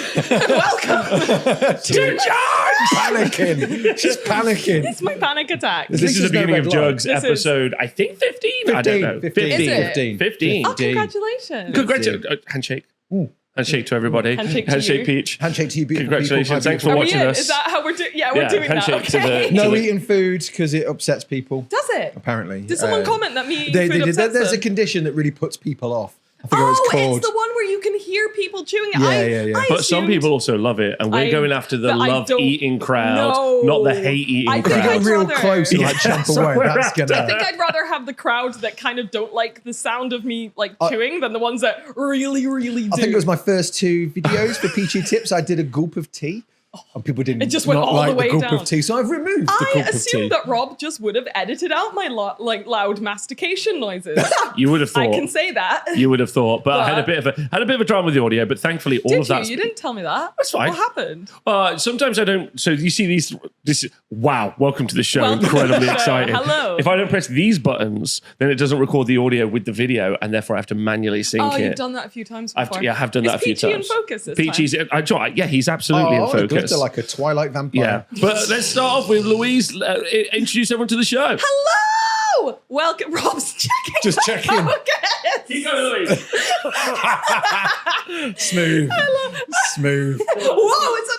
Welcome to Juggz! Panicking. She's panicking. It's my panic attack. This is the beginning of Juggz episode, I think 15? I don't know. 15. 15. Oh, congratulations. Congratulations. Handshake. Handshake to everybody. Handshake to you. Peach. Handshake to you, beautiful Congratulations. people. Thanks for watching us. Is that how we're doing? Yeah, we're doing that. handshake to Okay. the- No eating food because it upsets people. Does it? Apparently. Did someone comment that me eating They food did. upsets There's a them? condition that really puts people off. I forget what it's called. It's the one where you can hear people chewing it. Yeah. But some people also love it, and we're going after the love-eating crowd, not the hate-eating I If think you crowd. get I'd real rather- close and like jump away, that's I gonna. think I'd rather have the crowd that kind of don't like the sound of me like chewing than the ones that really, really do. I think it was my first 2 videos for Peachy Tips. I did a gulp of tea. And people didn't It just went not all like the way gulp down. of tea, so I've removed the I gulp of tea. assumed that Rob just would have edited out my loud mastication noises. You would have thought. I can say that. You would have thought, but I had a bit of a drama with the audio. But thankfully, all Did of that. you didn't tell me that. That's fine. What happened? Sometimes I don't. So you see these. Wow! Welcome to the show. Welcome to Incredibly the show. exciting. Hello. If I don't press these buttons, then it doesn't record the audio with the video, and therefore I have to manually sync it. You've done that a few times before. I have done that a few Peachy times. in focus this Peachy's. Yeah, he's absolutely in I would focus. like a Twilight vampire. Yeah, but let's start off with Louise. Introduce everyone to the show. Hello! Welcome. Rob's checking. Just checking. Okay. Keep going, Louise. Smooth. Smooth. Whoa, it's an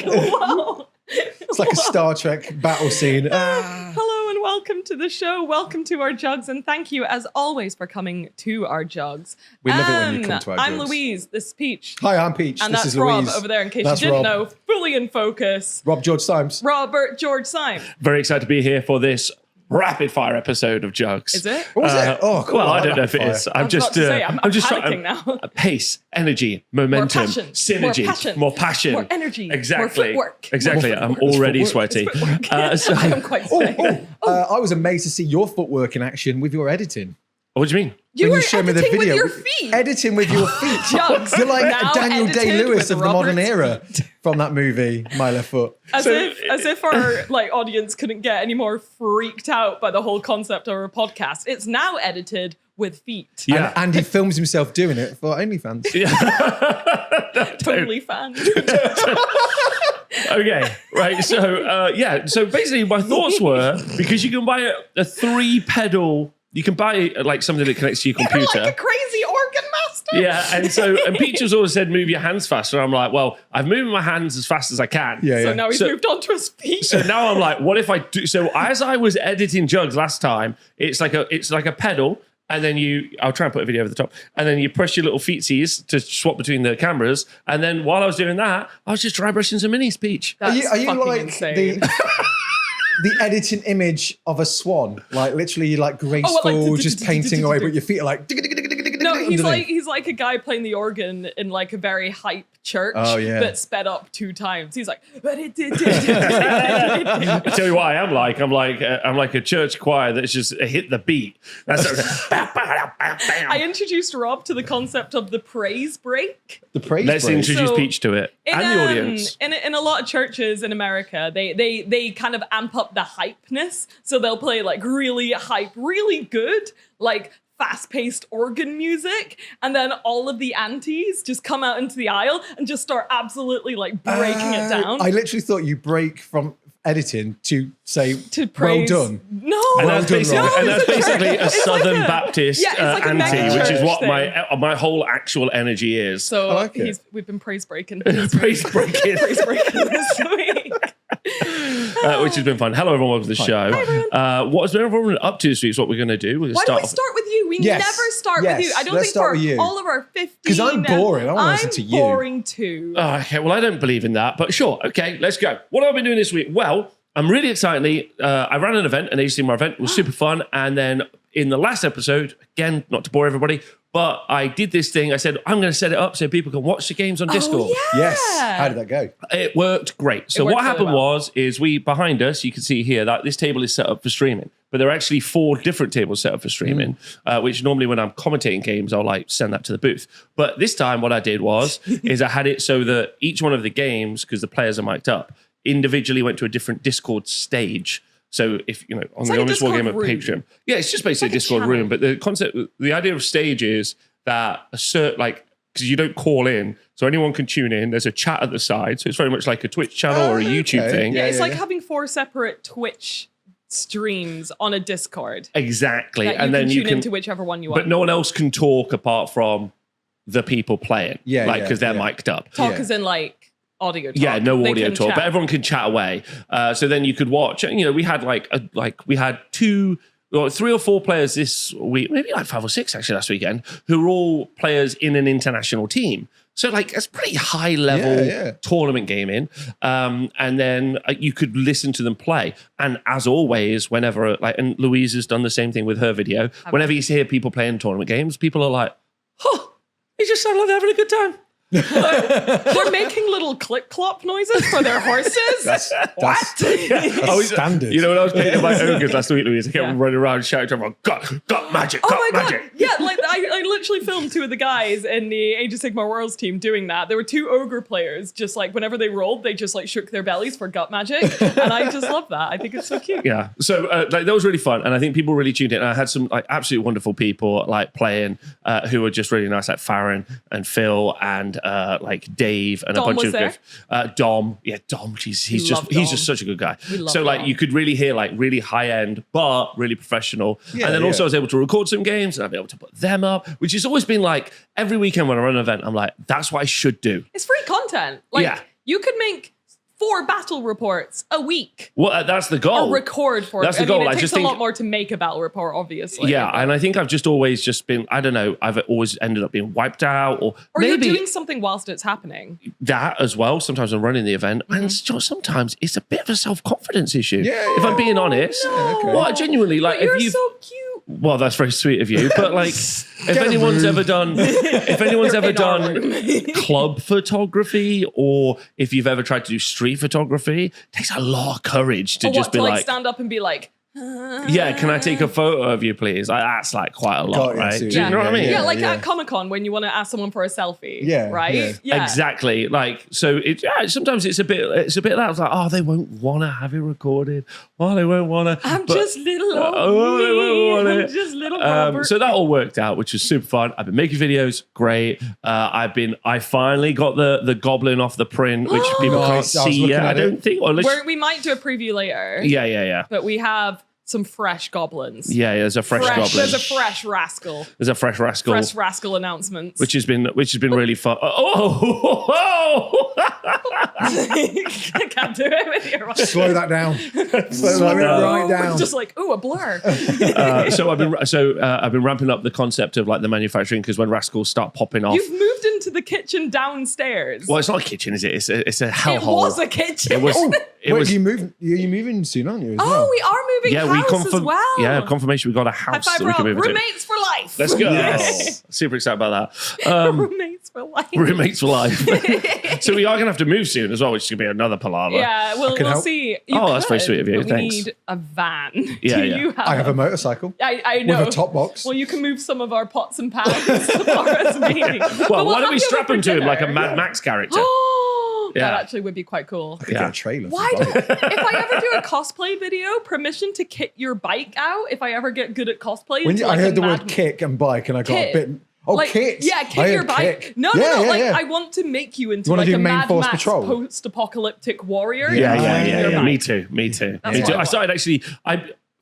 earthquake. Whoa. It's like a Star Trek battle scene. Hello and welcome to the show. Welcome to our Juggz, and thank you as always for coming to our Juggz. We love it when you come to our I'm Juggz. Louise. This is Peach. Hi, I'm Peach. And this that's is Rob Louise. over there, in case That's you didn't Rob. know. Fully in focus. Rob George Symes. Robert George Syme. Very excited to be here for this rapid fire episode of Juggz. Is it? What was it? Oh, cool. Well, I like don't know if it rapid is. fire. I'm was just. about to say, I'm just panicking now. Pace, energy, momentum, passion, synergy, more passion, more energy, more Exactly. footwork. Exactly. I'm already sweaty. So, I am quite sweaty. I was amazed to see your footwork in action with your editing. what do you mean? You When were showed me the editing with video. your feet. Editing with your feet. Juggz. You're like Now Daniel edited Day-Lewis with of the modern Robert. era from that movie, My Left Foot. As if our audience couldn't get any more freaked out by the whole concept of our podcast. It's now edited with feet. Yeah. And he films himself doing it for OnlyFans. Totally fan. Okay, right. So, so basically, my thoughts were because you can buy a 3-pedal. You can buy like something that connects to your computer. You're like a crazy organ master. Yeah, and Peach has always said move your hands faster. I'm like, well, I've moved my hands as fast as I can. Yeah, So now he's moved on to his feet. So now I'm like, what if I do? So as I was editing Juggz last time, it's like a pedal, and then I'll try and put a video over the top, and then you press your little feetsies to swap between the cameras, and then while I was doing that, I was just dry brushing some minis, Peach. Are you fucking like insane. the editing image of a swan? Like literally like graceful, just painting away, but your feet are like... No, he's underneath. like a guy playing the organ in like a very hype church, Oh, yeah. but sped up 2 times. He's like, I tell you what I am like. I'm like a church choir that's just hit the beat. That's I introduced Rob to the concept of the praise break. The praise Let's break. introduce So, Peach to it and the audience. In a lot of churches in America, they kind of amp up the hypeness. So they'll play like really hype, really good, like fast-paced organ music, and then all of the aunties just come out into the aisle and just start absolutely like breaking it down. I literally thought you break from editing to say, to praise. well done. No, And Well that's done, basically, Rob. and that's it's a basically church. a It's Southern like a- Baptist yeah, it's like a anti, mega which is church what thing. my whole actual energy is. So I like it. we've been praise breaking. Praise breaking. praise breaking this week. Which has been fun. Hello, everyone. Welcome to the show. What has everyone up to this week is what we're going to do. We're going to Why don't we off. start with you? We Yes. never start Yes. with you. I don't Let's think start for with you. all of our 15. 'Cause I'm boring. I wanna listen to you. I'm boring too. Okay, well, I don't believe in that, but sure. Okay, let's go. What have I been doing this week? Well, I'm really excited. I ran an event, an HCMR event. It was super fun. And then in the last episode, again, not to bore everybody, but I did this thing. I said, I'm going to set it up so people can watch the games on Discord. Oh, yeah. Yes. How did that go? It worked great. So worked what really happened well. is we, behind us, you can see here that this table is set up for streaming, but there are actually 4 different tables set up for streaming, which normally when I'm commentating games, I'll like send that to the booth. But this time what I did is I had it so that each one of the games, because the players are mic'd up, individually went to a different Discord stage. So if, you know, on the like Honest Wargamer room. Patreon. Yeah, it's just basically like a Discord room. But the concept, the idea of stage is that a certain, like, because you don't call in, so anyone can tune in. There's a chat at the side. So it's very much like a Twitch channel or a YouTube thing. Yeah, it's like having 4 separate Twitch streams on a Discord. Exactly. And then you can tune into whichever one you want. But no one else can talk apart from the people playing. Yeah, like, because they're mic'd up. Talk as in like audio talk. Yeah, no They audio can talk, chat. but everyone can chat away. So then you could watch. You know, we had we had 3 or 4 players this week, maybe like 5 or 6 actually last weekend, who were all players in an international team. So like it's pretty high level tournament gaming. And then you could listen to them play. And as always, whenever and Louise has done the same thing with her video. Whenever you hear people playing tournament games, people are like, "Huh, they just sound like they're having a good time." We're making little click-clop noises for their horses. That's standard. You know, when I was playing my ogres last week, Louise, I kept running around shouting to everyone, got magic, got magic. God. Yeah, like I literally filmed 2 of the guys in the Age of Sigmar Worlds team doing that. There were 2 ogre players, just like whenever they rolled, they just like shook their bellies for gut magic. And I just love that. I think it's so cute. Yeah. So that was really fun. And I think people really tuned in. And I had some like absolutely wonderful people like playing who were just really nice, like Farron and Phil and like Dave and Dom a bunch was of there? Dom. Yeah, Dom. He's just such a good guy. So like Dom. you could really hear like really high end, but really professional. Yeah, and then also I was able to record some games and I'd be able to put them up, which has always been like every weekend when I run an event, I'm like, that's what I should do. It's free content. Like you could make 4 battle reports a week. Well, that's the goal. Or record for That's it. the goal. I mean, I it just takes a think- lot more to make a battle report, obviously. Yeah, and I think I've just always just been, I don't know, I've always ended up being wiped out or maybe you're doing something whilst it's happening. that as well. Sometimes I'm running the event and sometimes it's a bit of a self-confidence issue. Yeah, if I'm being honest. okay. Well, I genuinely, like, But you're if you've... so cute. Well, that's very sweet of you. But like, if anyone's ever done club photography or if you've ever tried to do street photography, it takes a lot of courage to just be to like stand up and be like, yeah, can I take a photo of you, please? Like, that's like quite a lot, right? Do you know what I mean? Yeah, like at Comic-Con when you want to ask someone for a selfie. Yeah, right? yeah. Exactly. Like, so sometimes it's a bit that it's like, oh, they won't want to have it recorded. Oh, they won't want to. I'm just little old they won't want me. it. I'm just little Robert. So that all worked out, which was super fun. I've been making videos, great. I finally got the goblin off the print, which people can't Nice. I was see looking yet. I at don't it. think. Or We might do a preview later. Yeah. But we have some fresh goblins. Yeah, there's a fresh goblin. There's a fresh rascal. There's a fresh rascal. Fresh rascal announcements. Which has been really fun. I can't do it with your Slow that down. Slow it right down. Just like, ooh, a blur. So I've been ramping up the concept of like the manufacturing because when rascals start popping off. You've moved into the kitchen downstairs. Well, it's not a kitchen, is it? It's a hellhole. It was a kitchen. It was. It Wait, was. you're moving soon, aren't you? As well? We are moving house as well. Yeah, confirmation. We got a house High that we five, can Rob. move into. Roommates for life. Let's go. Yes. Super excited about that. Roommates for life. Roommates for life. So we are going to have to move soon as well, which is going to be another palaver. Yeah, we'll help. see. That's very sweet of you. But Thanks. We need a van. Yeah, Do yeah. you have I have a motorcycle I know. with a top box. Well, you can move some of our pots and pans for us, maybe. Well, why don't we strap him to him like a Mad Max character? That Yeah. actually would be quite cool. Get a trailer. Why do if I ever do a cosplay video, permission to kit your bike out if I ever get good at cosplay? When into, I like, heard a the word Mad- kick and bike, and I got Kit. a bit. Oh, like, kit! Yeah, I kit heard your bike. kick. No. Like I want to make you into You wanna like do a main Mad force Max patrol? post-apocalyptic warrior. Yeah. Your bike. Me too. Me too. That's what I I want. started actually.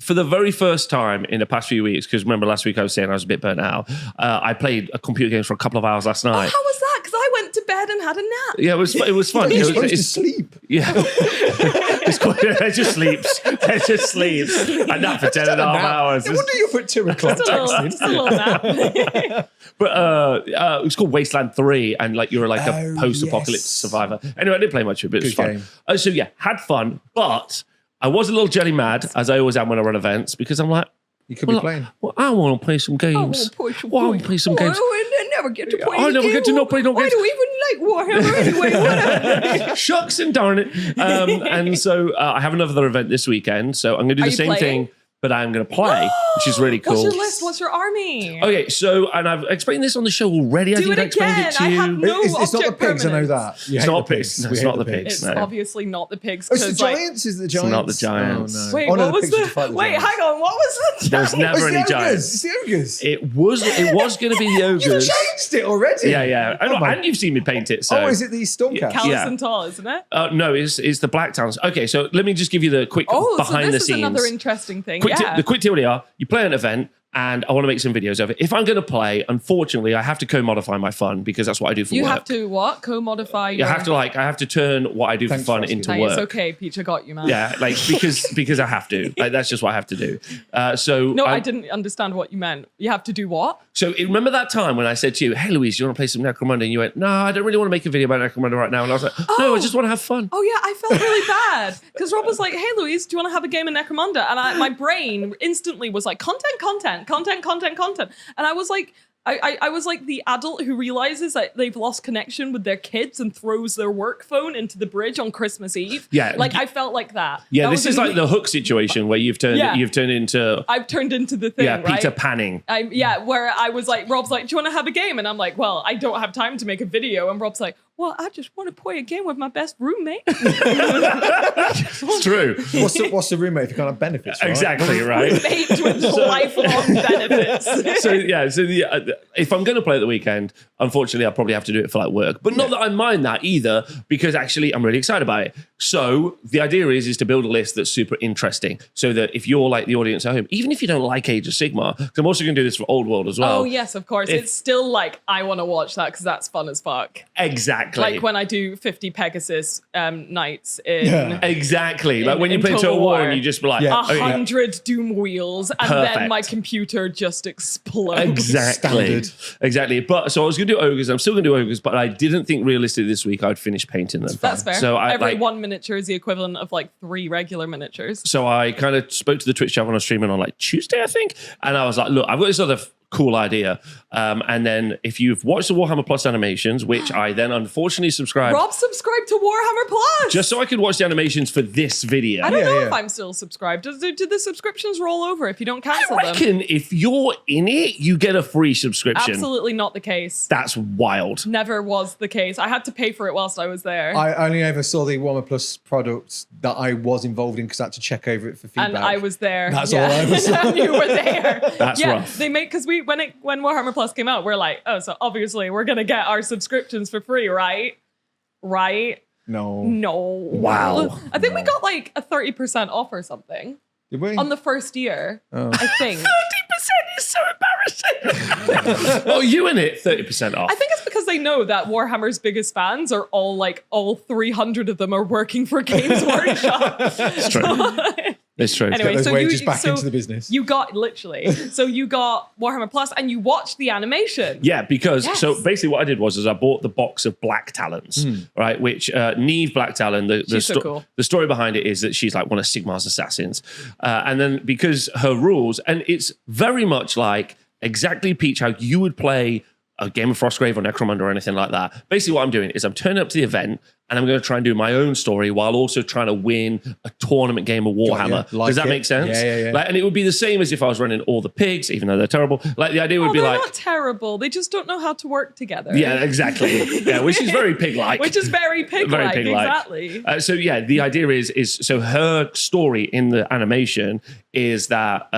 For the very first time in the past few weeks, because remember last week I was saying I was a bit burnt out. I played a computer games for a couple of hours last night. How was that? Because I went to bed and had a nap. Yeah, it was fun. You're It supposed to was, sleep. yeah, it just sleeps. It just sleeps. I nap for 10 and a half hours. No wonder you're up at 2 o'clock Just a little nap. But it was called Wasteland 3, and like you were like a Oh, post-apocalypse yes. survivor. Anyway, I didn't play much of it, but it was Good fun. game. So yeah, had fun, but I was a little jelly mad, as I always am when I run events, because I'm like, You could be playing. well, I want to play some games. I want to play some games. I never get to play. I never get to not play no I games. don't even like Warhammer anyway. Whatever. Shucks and darn it. And so I have another event this weekend, so I'm going to do Are the you same playing? thing. but I'm going to play, which is really cool. What's your list? What's your army? Okay, so, and I've explained this on the show already. I think I explained it to I you. have no It's not the object pigs, I know permanence. that. You It's hate not the pigs. No, We it's hate not the pigs. It's No. obviously not the pigs. Oh, it's the 'cause, like, giants? Is it the giants? not the giants. Oh, no. Wait, Oh, no, what was pigs are to fight the? the Wait, giants. hang on. What was the? There's never It's any the ogres. giants. It's the ogres. It was going to be the You ogres. changed it already. Yeah. Oh, my- And you've seen me paint it. So. Oh, is it the Stormcast? Callous Yeah. and tall, isn't it? No, it's the Black Towns. Okay, so let me just give you the quick Oh, behind so the this scenes. is another interesting thing. The quick deal are, you play an event, and I want to make some videos of it. If I'm going to play, unfortunately, I have to co-modify my fun because that's what I do for You work. have to what? Co-modify. I have to turn what I do Thanks for fun for asking. into Hey, work. it's okay, Peach. I got you, man. Yeah, like because I have to. Like that's just what I have to do. No, I didn't understand what you meant. You have to do what? So remember that time when I said to you, "Hey, Louise, you want to play some Necromunda?" And you went, "No, I don't really want to make a video about Necromunda right now." And I was like, "No, I just want to have fun." Oh yeah, I felt really bad because Rob was like, "Hey, Louise, do you want to have a game of Necromunda?" And my brain instantly was like, "Content, and I was like. I was like the adult who realizes that they've lost connection with their kids and throws their work phone into the bridge on Christmas Eve. Yeah. Like I felt like that. Yeah, That this was is like the Hook situation where you've turned into I've turned into the thing, right? Peter Panning. Where I was like, Rob's like, do you want to have a game? And I'm like, well, I don't have time to make a video. And Rob's like, well, I just want to play a game with my best roommate. It's true. What's the roommate if you can't have benefits? Right? Exactly, right? Mate with lifelong benefits. If I'm going to play at the weekend, unfortunately, I'll probably have to do it for like work. But not that I mind that either, because actually I'm really excited about it. So the idea is to build a list that's super interesting, so that if you're like the audience at home, even if you don't like Age of Sigmar, because I'm also going to do this for Old World as well. Oh yes, of course. It's still like I want to watch that because that's fun as fuck. Exactly. Like when I do 50 Pegasus nights in exactly. Like when you in play Total Total War War. and you just be like, 100 Doom wheels, and then Perfect. my computer just explodes. Exactly. Standard. Exactly. But so I was going to do ogres. I'm still going to do ogres, but I didn't think realistically this week I'd finish painting them. That's fair. So Every one miniature is the equivalent of like 3 regular miniatures. So I kind of spoke to the Twitch chat when I was streaming on like Tuesday, I think. And I was like, look, I've got this other cool idea. And then if you've watched the Warhammer Plus animations, which I then unfortunately subscribed Rob subscribed to Warhammer Plus. just so I could watch the animations for this video. I don't know Yeah. if I'm still subscribed. Do the subscriptions roll over if you don't I cancel them? reckon if you're in it, you get a free subscription. Absolutely not the case. That's wild. Never was the case. I had to pay for it whilst I was there. I only ever saw the Warhammer Plus products that I was involved in because I had to check over it for feedback. and I was there. That's all I ever saw. And you were there. That's rough. They make because when Warhammer Plus came out, we're like, oh, so obviously we're gonna get our subscriptions for free, right? Right? No. No. Wow. I think we got like a 30% off or something Did we? on the first year. Oh. I think. 30% is so embarrassing. Oh, you in it? 30% off. I think it's because they know that Warhammer's biggest fans are all 300 of them are working for Games Workshop. It's true. It's true. Anyway, Get those so wages you- back so into the business. You got so you got Warhammer Plus and you watched the animation. Yeah, because Yes. so basically what I did was I bought the box of Black Talons, right? Which Neve Black Talon, She's so cool. the story behind it is that she's like one of Sigmar's assassins, and then because her rules, and it's very much like exactly Peach how you would play a game of Frostgrave or Necromunda or anything like that. Basically, what I'm doing is I'm turning up to the event and I'm going to try and do my own story while also trying to win a tournament game of Warhammer. Like Does that it. make sense? Yeah. Like, and it would be the same as if I was running all the pigs, even though they're terrible. Like the idea would be they're like, not terrible. They just don't know how to work together. yeah, exactly. Yeah, which is very pig-like. Which is very pig-like. Very pig-like. Exactly. So yeah, the idea is so her story in the animation is that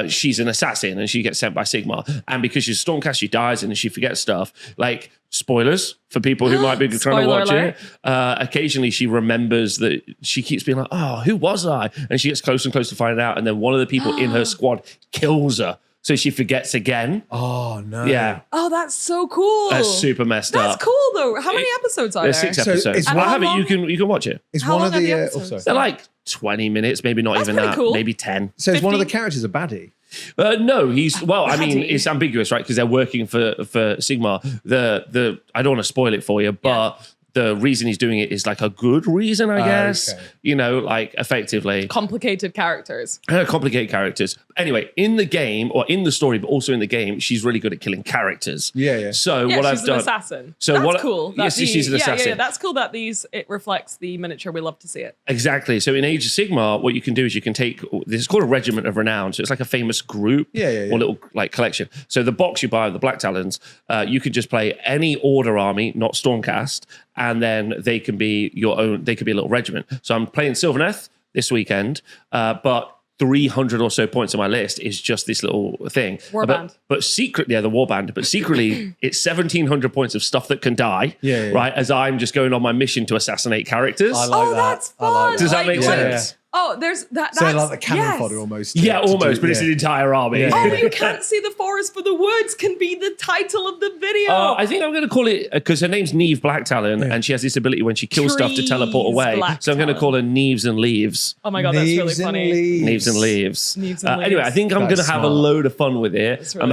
she's an assassin and she gets sent by Sigmar, and because she's a Stormcast, she dies and she forgets stuff. Like spoilers for people who might be trying to Spoiler watch alert. it. Occasionally, she remembers that she keeps being like, "Oh, who was I?" And she gets closer and closer to find out, and then one of the people in her squad kills her, so she forgets again. Oh, no. Yeah, Oh, that's so cool. that's super messed up. That's cool though. How many episodes are there? There's 6 So episodes. it's Well, I one- have it. how You can watch it. It's How one long of are the the... episodes? They're like 20 minutes, maybe not That's even pretty that. cool. Maybe 10. So is one of the 50? characters a baddie? No, he's well. I mean, Paddy. it's ambiguous, right? Because they're working for Sigmar. The I don't want to spoil it for you, but the reason he's doing it is like a good reason, I guess. Okay. like effectively Complicated characters. complicated characters. Anyway, in the game or in the story, but also in the game, she's really good at killing characters. Yeah. So Yeah, what she's I've done. an assassin. So that's what? cool. Yes, she's an assassin. Yeah, that's cool that it reflects the miniature. We love to see it. Exactly. So in Age of Sigmar, what you can do is you can take this is called a regiment of renown. So it's like a famous group or little like collection. So the box you buy of the Black Talons, you could just play any order army, not Stormcast, and then they can be your own. They could be a little regiment. So I'm playing Sylvaneth this weekend, but 300 or so points on my list is just this little thing. Warband. But secretly, the warband, but secretly, it's 1,700 points of stuff that can die, right? As I'm just going on my mission to assassinate characters. I like that. That's fun. Like Does that make sense? Oh, there's that. So like the cannon fodder almost. Yeah, almost, but it's an entire army. Yeah. Oh, you can't see the forest for the woods can be the title of the video. I think I'm going to call it, because her name's Neve Blacktalon, and she has this ability when she kills stuff to teleport away. So I'm going to call her Neves and Leaves. Oh my God, that's really funny. Neves and Leaves. Anyway, I think I'm going to have a load of fun with it. Really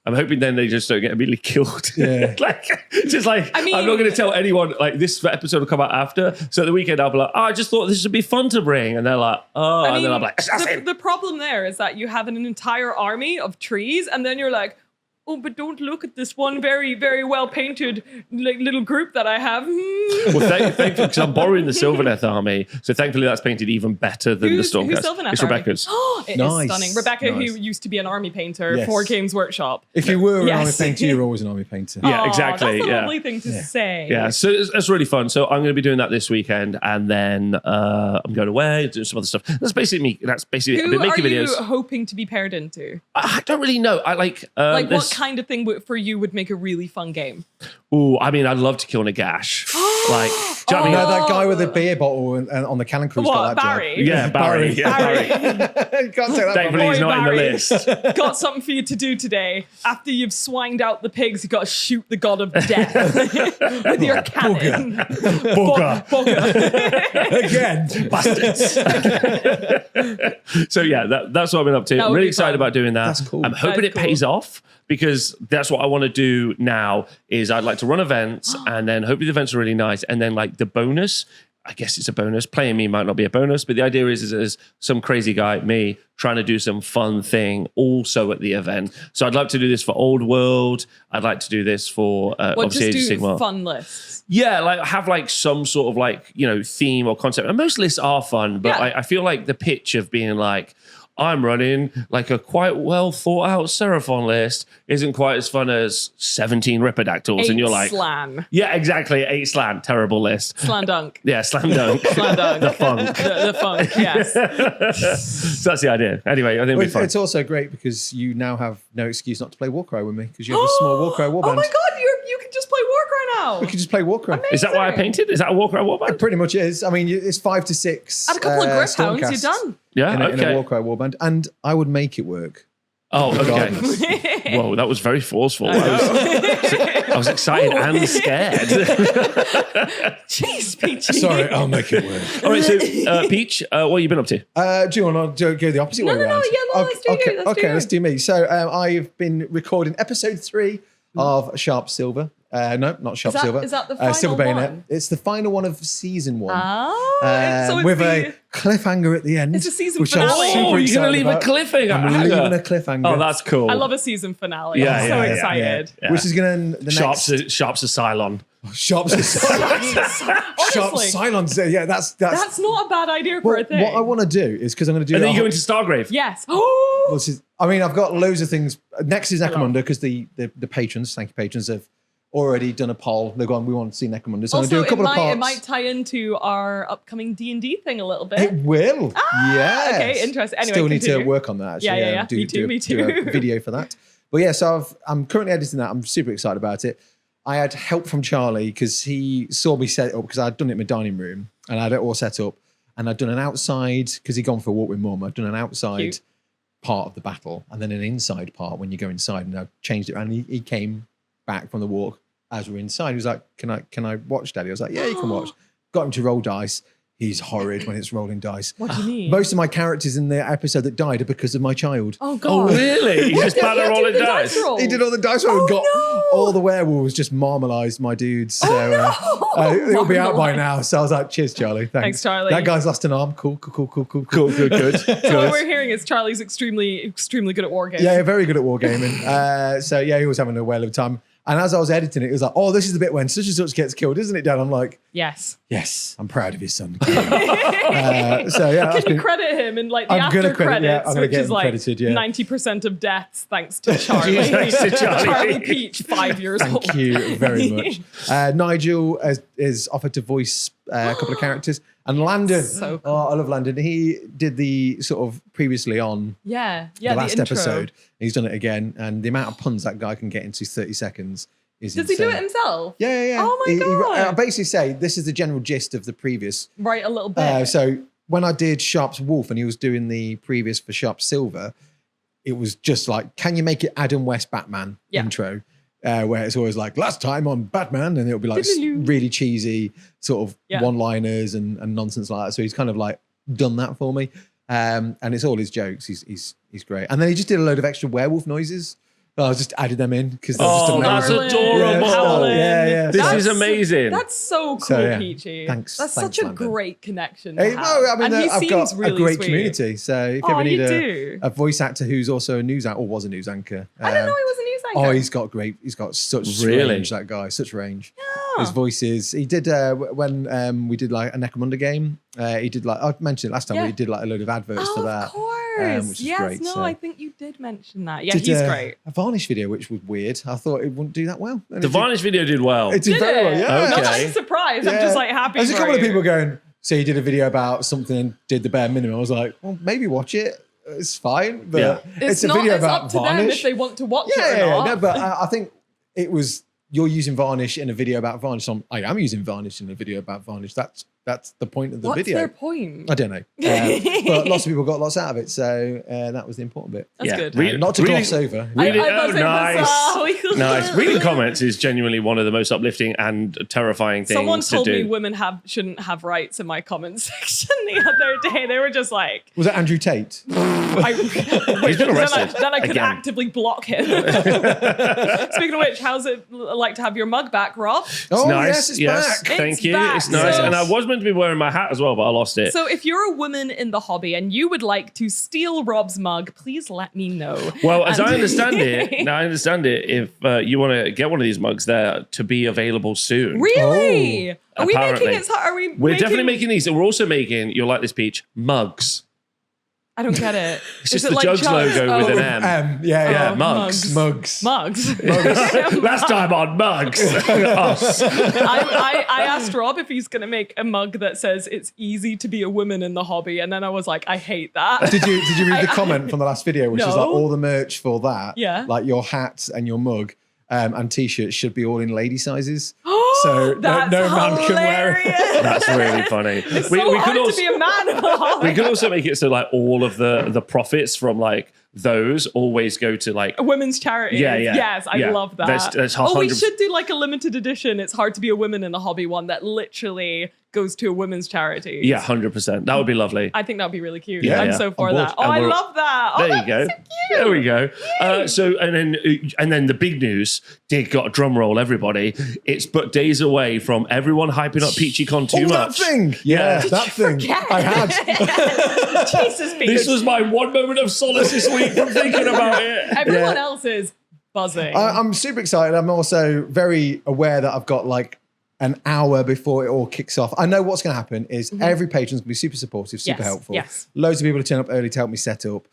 I'm hoping then they just don't get immediately killed. Yeah. I'm not going to tell anyone, like, this episode will come out after. So at the weekend, I'll be like, I just thought this would be fun to bring. And they're like, and then I'm like, assassin. The problem there is that you have an entire army of trees, and then you're like, oh, but don't look at this one very, very well painted little group that I have. Well, thankfully, because I'm borrowing the Sylvaneth army, so thankfully that's painted even better than the Stormcast. Who's Sylvaneth It's Rebecca's. It is stunning. Rebecca, who used to be an army painter for Games Workshop. If you were an army painter, you're always an army painter. Yeah, exactly. That's a lovely thing to say. Yeah, so it's really fun. So I'm going to be doing that this weekend, and then I'm going away, doing some other stuff. That's basically me. That's basically I've been making videos. Who are you hoping to be paired into? I don't really know. I like what kind of thing for you would make a really fun game? Oh, I mean, I'd love to kill Nagash. Like, do you know what I mean? No, that guy with the beer bottle and on the cannon cruise. What, got that Barry? job. Yeah, Barry. You can't take that. Thankfully, he's not Barry. in the list. Got something for you to do today. After you've swanged out the pigs, you got to shoot the god of death with your cannon. Bugger. Bugger. Again. Bastards. So yeah, that's what I've been up to. I'm really excited about doing that. That's cool. I'm hoping it pays off, because that's what I want to do now. Is I'd like to run events, and then hopefully the events are really nice, and then like the bonus, I guess it's a bonus. Playing me might not be a bonus, but the idea is some crazy guy, me, trying to do some fun thing also at the event. So I'd like to do this for Old World. I'd like to do this for obviously Age of Just do Sigmar. fun lists. Yeah, like have like some sort of like, theme or concept. And most lists are fun, but I feel like the pitch of being like, I'm running like a quite well thought out Seraphon list isn't quite as fun as 17 Ripidactyls. And you're like, Slan. yeah, exactly. 8 Slan, terrible list. Slan dunk. Yeah, Slam Dunk. Slan dunk. The funk. The funk, yes. So that's the idea. Anyway, I think it'll be fun. It's also great because you now have no excuse not to play Warcry with me, because you have a small Warcry warband. Oh my God, you can just play Warcry now. We can just play Warcry. Is that why I painted? Is that a Warcry warband? It pretty much is. I mean, it's 5 to 6. Add a couple of Griff Hounds, Stormcasts you're done. Yeah, in a okay. Warcry warband, and I would make it work. Oh, okay. Regardless. Whoa, that was very forceful. I was excited and scared. Jeez, Peachy. Sorry, I'll make it work. All right, so Peach, what have you been up to? Do you want to go the opposite way around? Let's do you. Let's do me. So I've been recording episode 3 of Sharp Silver. No, not Sharp Silver. Is that the final Silver Bayonet. one? It's the final one of season 1. So it's with a cliffhanger at the end. It's a season which finale. I'm super Oh, you're going to excited leave about. a cliffhanger. I'm leaving a cliffhanger. Oh, that's cool. I love a season finale. Yeah, I'm so yeah, excited. Yeah. Which is going to the Sharp's next. Sharp's a Cylon. Sharp's Sharp Honestly, Silence. Yeah, that's that's not a bad idea for a thing. What I want to do is, because I'm going to do. And then you go into Stargrave. Yes. I've got loads of things. Next is Necromunda, because the patrons, thank you patrons, have already done a poll. They've gone, we want to see Necromunda. So I'm going to do a couple of parts. It might tie into our upcoming D&D thing a little bit. It will. Yes. Okay, interesting. Anyway, Still need continue. to work on that. Actually. Yeah. Do Me too. Do a video for that. But yeah, so I'm currently editing that. I'm super excited about it. I had help from Charlie because he saw me set it up, because I'd done it in my dining room and I had it all set up, and I'd done an outside, because he'd gone for a walk with Mum. I'd done an outside part of the battle and then an inside part when you go inside, and I changed it. And he came back from the walk as we were inside. He was like, can I watch, Daddy? I was like, yeah, you can watch. Got him to roll dice. he's horrid when it's rolling dice. What do you mean? Most of my characters in the episode that died are because of my child. Oh Oh, God. really? You just Yeah, pattern you rolling did the dice. dice roll. He did all the dice roll and got no. all the werewolves just marmalised my dudes. So it'll be out by now. So I was like, cheers, Charlie. Thanks, Charlie. That guy's lost an arm. Cool. Cool, good. So what we're hearing is Charlie's extremely good at wargaming. Yeah, very good at wargaming. So yeah, he was having a whale of a time. And as I was editing it, he was like, "Oh, this is the bit when such and such gets killed, isn't it, Dad?" I'm like, Yes. "Yes, I'm proud of his son." So yeah, that's Can you been- credit him in like the I'm after gonna credit- yeah, credits, I'm gonna which get is him like credited, yeah. 90% of deaths thanks to Charlie. Thanks to Charlie. Peach, 5 years old. Thank you very much. Nigel is offered to voice a couple of characters, and Landon. So Oh, I love Landon. He did the sort of previously on Yeah, the last intro. episode. He's done it again, and the amount of puns that guy can get into 30 seconds is Does he do it insane. himself? Yeah. Oh my God. I basically say this is the general gist of the previous. Write a little bit. So when I did Sharp's Wolf and he was doing the previous for Sharp Silver, it was just like, can you make it Adam West Batman intro? Where it's always like, last time on Batman, and it'll be like Diddle-oo. really cheesy sort of Yeah. one-liners and nonsense like that. So he's kind of like done that for me. And it's all his jokes. He's great. And then he just did a load of extra werewolf noises. I just added them in because they're just Oh, that's amazing. adorable. Howling. Yeah. This That's is amazing. That's so cool, So, yeah. Peachy. Thanks. That's Thanks, such a Landon. great connection to Hey, have. no, I mean, and he I've seems got really a great sweet. community. So if you Oh, ever need you do. a voice actor who's also a news anchor or was a news anchor, I didn't know he was a news anchor. oh, he's got such Really? range. That guy, such range. Yeah. His voices. He did when we did like a Necromunda game. He did like I mentioned it last time. Yeah. But he did like a load of adverts for that. Of course. which is yes, great, no, so. I think you did mention that. Yeah, Did, he's great. A Varnish video, which was weird. I thought it wouldn't do that well. And The it did- Varnish video did well. It did Did very it? well. Yeah. Not that Okay. I'm surprised. I'm Yeah. just like happy There's a for couple of you. people going, so you did a video about something and did the bare minimum. I was like, well, maybe watch it. It's fine. But Yeah. It's a not, video it's about up to them Varnish. if they want to watch Yeah, it or not. no, but I think it was you're using Varnish in a video about Varnish. So I am using Varnish in a video about Varnish. That's the point of the What's video. their point? I don't know, but lots of people got lots out of it, so that was the important bit. That's Yeah. good. Not to gloss over. Really, I was oh, nice. Reading comments is genuinely one of the most uplifting and terrifying things Someone to told do. me women shouldn't have rights in my comment section the other day. They were just like, Was it Andrew Tate? He's been arrested. Then I could again. actively block him. Speaking of which, how's it like to have your mug back, Rob? Oh Nice. yes, it's Yes. back. Thank It's you. back. It's nice. So- And I was meant to be wearing my hat as well, but I lost it. So if you're a woman in the hobby and you would like to steal Rob's mug, please let me know. Well, as And- I understand it, if you want to get one of these mugs, they're to be available soon. Really? Are we Apparently. making it? Are we? We're definitely making these. And we're also making, you'll like this, Peach, mugs. I don't get it. It's just the Juggz logo with an M. Yeah, Yeah, mugs. Mugs. Mugs. Last time on mugs. Us. I asked Rob if he's going to make a mug that says it's easy to be a woman in the hobby, and then I was like, I hate that. Did you read the comment from the last video, which is like No. all the merch for that, Yeah. like your hat and your mug and t-shirts should be all in lady sizes, so That's no man can wear it. hilarious. That's really funny. It's so hard to be a man in the hobby. we could also make it so like all of the profits from like those always go to like A women's charity. Yeah. Yes, I Yeah. love that. That's oh, we 100%. should do like a limited edition. It's hard to be a woman in the hobby one that literally goes to a women's charity. Yeah, 100%. That would be lovely. I think that would be really cute. Yeah, I'm yeah. so for On board. that. Oh, And I we're- love that. Oh, There you that's go. so cute. There we go. So and then the big news. Dig got a drum roll, everybody. It's but days away from everyone hyping up PeachyCon too Oh, that much. thing! Yeah, that thing. forget? I had. Jesus, This because was my one moment of solace this week from thinking about it. everyone else is buzzing. I'm super excited. I'm also very aware that I've got like an hour before it all kicks off. I know what's going to happen is every patron's going to be super supportive, super Yes, helpful. yes. Loads of people to turn up early to help me set up.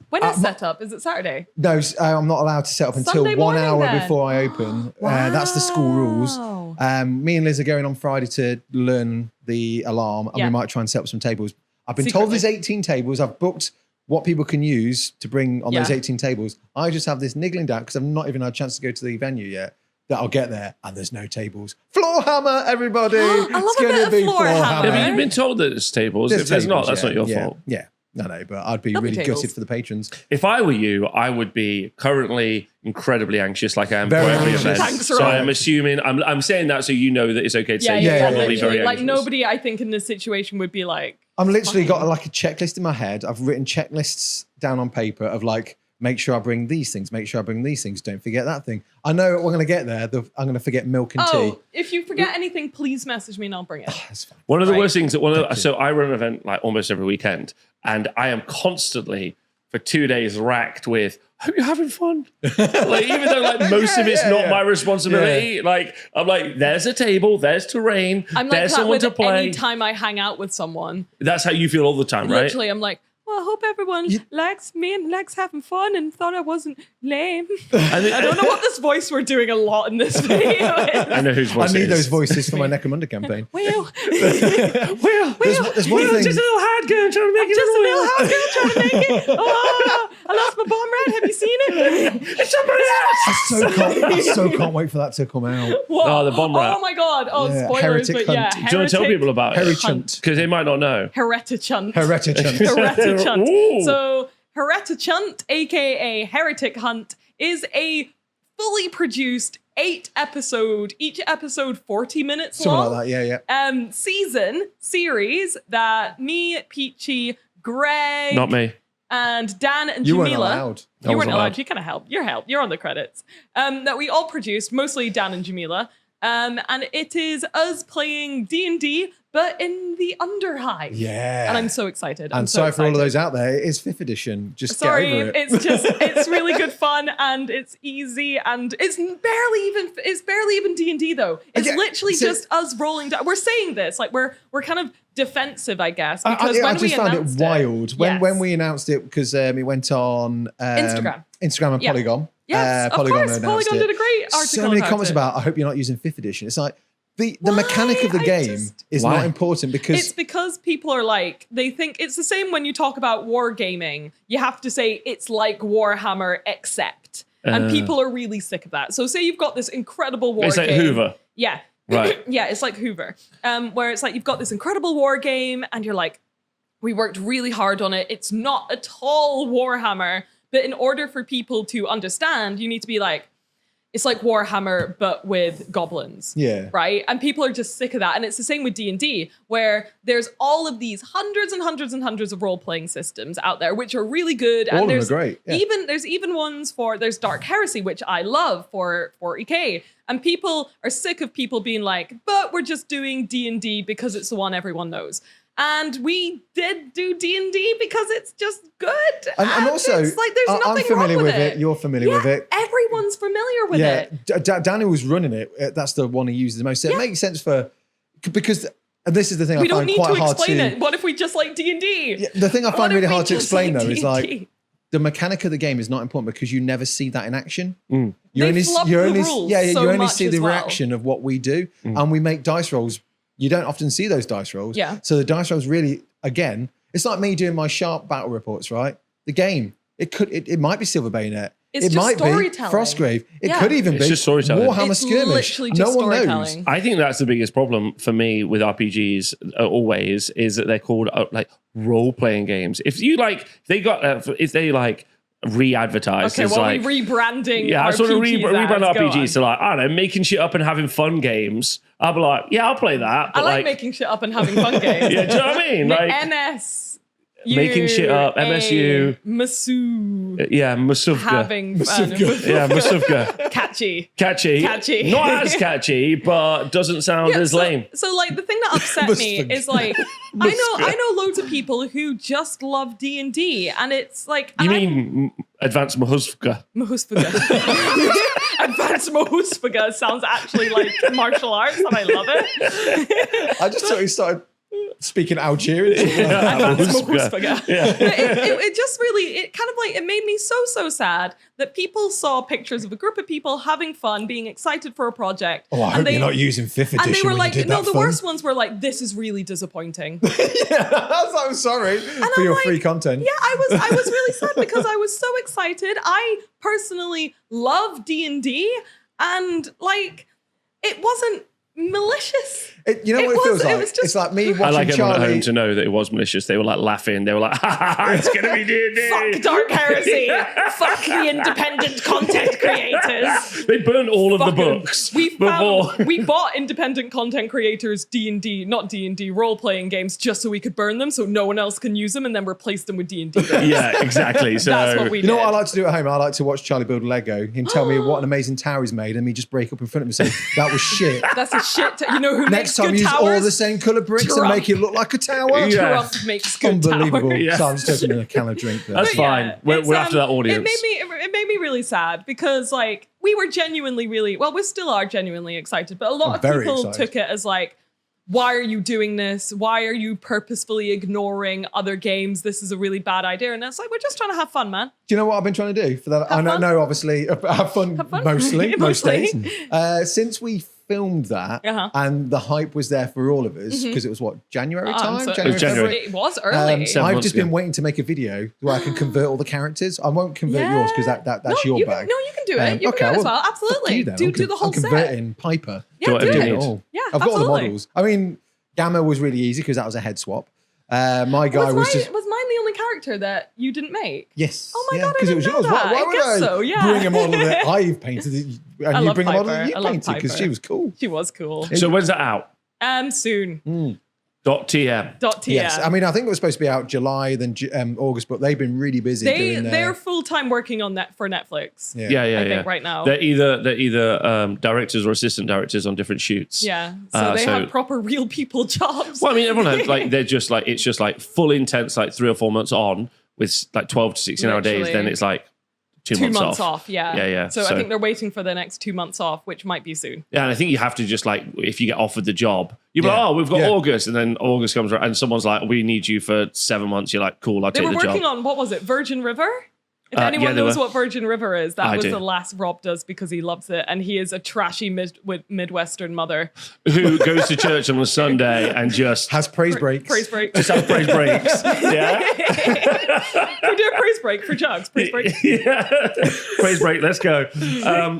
When is set up? Is it Saturday? No, I'm not allowed to set up until Sunday 1 morning, hour then. before I open. That's the school rules. Wow. Me and Liz are going on Friday to learn the alarm, and Yeah. we might try and set up some tables. I've been told there's 18 tables. I've booked what people can use to bring on those Yeah. 18 tables. I just have this niggling doubt because I've not even had a chance to go to the venue yet. That I'll get there and there's no tables. Floor hammer, everybody! I love a bit of floor hammer. Yeah, but you've been told that there's tables. There's If there's not, tables, that's yeah, not your yeah, fault. Yeah. No, but I'd be There'll be really tables. gutted for the patrons. If I were you, I would be currently incredibly anxious, like I am for Very every anxious. event. Thanks, So Ryan. I'm assuming, I'm saying that so you know that it's okay to say yeah, you're probably literally. very Like anxious. nobody, I think, in this situation would be like, I'm literally Fine. got like a checklist in my head. I've written checklists down on paper of like, make sure I bring these things, make sure I bring these things. Don't forget that thing. I know we're going to get there. I'm going to forget milk and tea. oh, if you forget anything, please message me and I'll bring it. That's fine. One of the Right. worst things Thank you. so I run an event like almost every weekend, and I am constantly for 2 days racked with, hope you're having fun. Like, even though like most of it's not my responsibility, like I'm like, there's a table, there's terrain, I'm like there's that someone with to play. any time I hang out with someone. That's how you feel all the time, right? Literally, I'm like, well, I hope everyone likes me and likes having fun and thought I wasn't lame. And I don't know what this voice we're doing a lot in this video I is. know whose I voice need it those is. voices for my Necromunda campaign. Well, Well, There's one well, thing. just a little hard girl trying to make it just a all little work. hot girl trying to make it. Oh, I lost my bomb rat. Have you seen it? It's somebody else. I so can't wait for that to come out. What? Oh, the bomb rat. Oh my god. Oh, Yeah, spoilers. Heretic But yeah, Hunt. Do you want to tell people about it? Heretic Because they might not know. Heretic Hunt. Heretic Hunt. Heretic Hunt. Ooh. So Heretic Hunt, aka Heretic Hunt, is a fully produced 8-episode, each episode 40 minutes Something long. like that, yeah. Series that me, Peachy, Greg, Not me. and Dan and You weren't Jamila. allowed. You weren't wasn't allowed. allowed. You kind of helped. You're on the credits. That we all produced, mostly Dan and Jamila. And it is us playing D&D, but in the Underhive. Yeah. And I'm so excited. I'm And so sorry for all of excited. those out there. It is 5th edition. Just Sorry, get over it. it's really good fun and it's easy and it's barely even D&D though. It's Yeah, literally so- just us rolling down. We're saying this like we're kind of defensive, I guess, I because when just we found it announced wild when Yes. we announced it because it went on Instagram and Yeah. Polygon. Yes, of Polygon course. announced Polygon it. did a great article. So many about comments it. about. I hope you're not using 5th edition. It's like the Why? mechanic of the I game just- is Why? not important because It's because people are like, they think it's the same when you talk about wargaming. You have to say it's like Warhammer, except. And people are really sick of that. So say you've got this incredible war It's like game. Hoover. Yeah. Right. Yeah, it's like Hoover. Where it's like you've got this incredible war game and you're like, we worked really hard on it. It's not at all Warhammer. But in order for people to understand, you need to be like, it's like Warhammer, but with goblins. Yeah. Right? And people are just sick of that. And it's the same with D&D, where there's all of these hundreds and hundreds and hundreds of role-playing systems out there, which are really good. All and of them are there's great, yeah. there's even ones there's Dark Heresy, which I love for 40K. And people are sick of people being like, but we're just doing D&D because it's the one everyone knows. And we did do D&D because it's just good. and also it's like there's I'm nothing familiar wrong with with it. You're familiar yeah, with it. everyone's familiar with Yeah, it. Danny was running it. That's the one he uses the most. So Yeah. it makes sense because and this is the thing We I don't find need quite to hard explain to. it. What if we just like D&D? Yeah, the thing I What find if really we hard to just explain like though is D&D? like the mechanic of the game is not important because you never see that in action. Mm. They flub the rules so you only much see as the well. reaction of what we do, and we make dice rolls. You don't often see those dice rolls. Yeah. So the dice rolls really, again, it's like me doing my sharp battle reports, right? The game, it might be Silver Bayonet. It's it just might storytelling. be Frostgrave. It Yeah. could even It's be just storytelling. Warhammer It's Skirmish. literally No just one knows. storytelling. I think that's the biggest problem for me with RPGs always is that they're called like role-playing games. If they re-advertise Okay, as well, like we rebranding yeah, I RPGs sort of rebrand as, go RPGs to on. like, I don't know, making shit up and having fun games. I'll be like, yeah, I'll play that. I But like making shit up and having fun games. yeah, do you know what I mean? Like, making shit up, MSU. Masu. yeah, Masuvka. Having fun. Yeah, Masuvka. Catchy. Catchy. Catchy. Not as catchy, but doesn't sound as lame. So like the thing that upset me is like I know loads of people who just love D&D and it's like You mean Advanced Mahuzka? Mahuspaga. Advanced Mahuspaga sounds actually like martial arts and I love it. I just thought he started speaking Algerian. Advanced Mahuspaga. Mahuspaga. Yeah. It just really, it kind of like, it made me so sad that people saw pictures of a group of people having fun, being excited for a project. Oh, I hope you're not using 5th edition. And they were when like, you did no, that the fun. worst ones were like, this is really disappointing. I'm sorry for your like, free content. Yeah, I was really sad because I was so excited. I personally love D&D and like it wasn't malicious. You know what it feels like? It's like me watching I like everyone Charlie. at home to know that it was malicious. They were like laughing. They were like, ha ha ha, it's going to be D&D. Fuck Dark Heresy. Fuck the independent content creators. They burned all of the Fuck 'em. books We before. bought independent content creators D&D, not D&D, role-playing games just so we could burn them so no one else can use them and then replace them with D&D games. Yeah, exactly. So That's what we You know did. what I like to do at home? I like to watch Charlie build Lego. Him tell me what an amazing tower he's made, and me just break up in front of him and say, that was shit. That's a shit. You know who Next makes time good use towers? all the same colour bricks and Trump. make it look like a tower. Yeah. Trump makes good Unbelievable. towers. Yeah. So I'm just opening a can of drink there. That's But fine. yeah, We're it's, after that audience. It made me really sad because like we were genuinely really we still are genuinely excited, but a lot I'm of very people excited. took it as like, why are you doing this? Why are you purposefully ignoring other games? This is a really bad idea. And it's like, we're just trying to have fun, man. Do you know what I've been trying to do for that? I know, fun? no, obviously, have fun, fun? mostly, most Mostly. days. Since we filmed that, and the hype was there for all of us, because it was what, January time? So- It was January. It was early. 7 I've months just been ago. waiting to make a video where I can convert all the characters. I won't convert yours because that's your you bag. No, you can do it. You can do it as well. Absolutely. Do the whole I'm set. converting Piper. Yeah, Do whatever do you it. need. all. Yeah, I've got all the absolutely. models. I mean, Gamma was really easy because that was a head swap. My guy was just. Was mine the only character that you didn't make? Yes. Oh my yeah, God, I because it didn't was know yours. that. Why I would guess I so, yeah. bring a model that I've painted and you love bring a model Piper. that you I love painted because Piper. she was cool. She was cool. So when's that out? Soon. .tm. .tm. Yes, I mean I think it was supposed to be out July, then August, but they've been really busy. doing They're full time working on that for Netflix. Yeah. I think right now. They're either directors or assistant directors on different shoots. Yeah, so they so- have proper real people jobs. Well, I mean, everyone has, like they're just like it's just like full intense, like 3 or 4 months on with like 12 to 16 hour days. Literally. Then it's like 2 2 months, months off. Yeah. Yeah. So I think they're waiting for the next 2 months off, which might be soon. Yeah, and I think you have to just like if you get offered the job, you're Yeah. like, oh, we've got Yeah. August, and then August comes around, and someone's like, we need you for 7 months. You're like, cool, I'll They take were the working job. on what was it, Virgin River? If Yeah, anyone they knows were. what Virgin River is, that I was do. the last Rob does because he loves it, and he is a trashy Midwestern mother. Who goes to church on a Sunday and just has praise breaks. Praise break. just have praise breaks. Yeah, We do a praise break for Juggz. Praise break. yeah. Praise break. Let's go.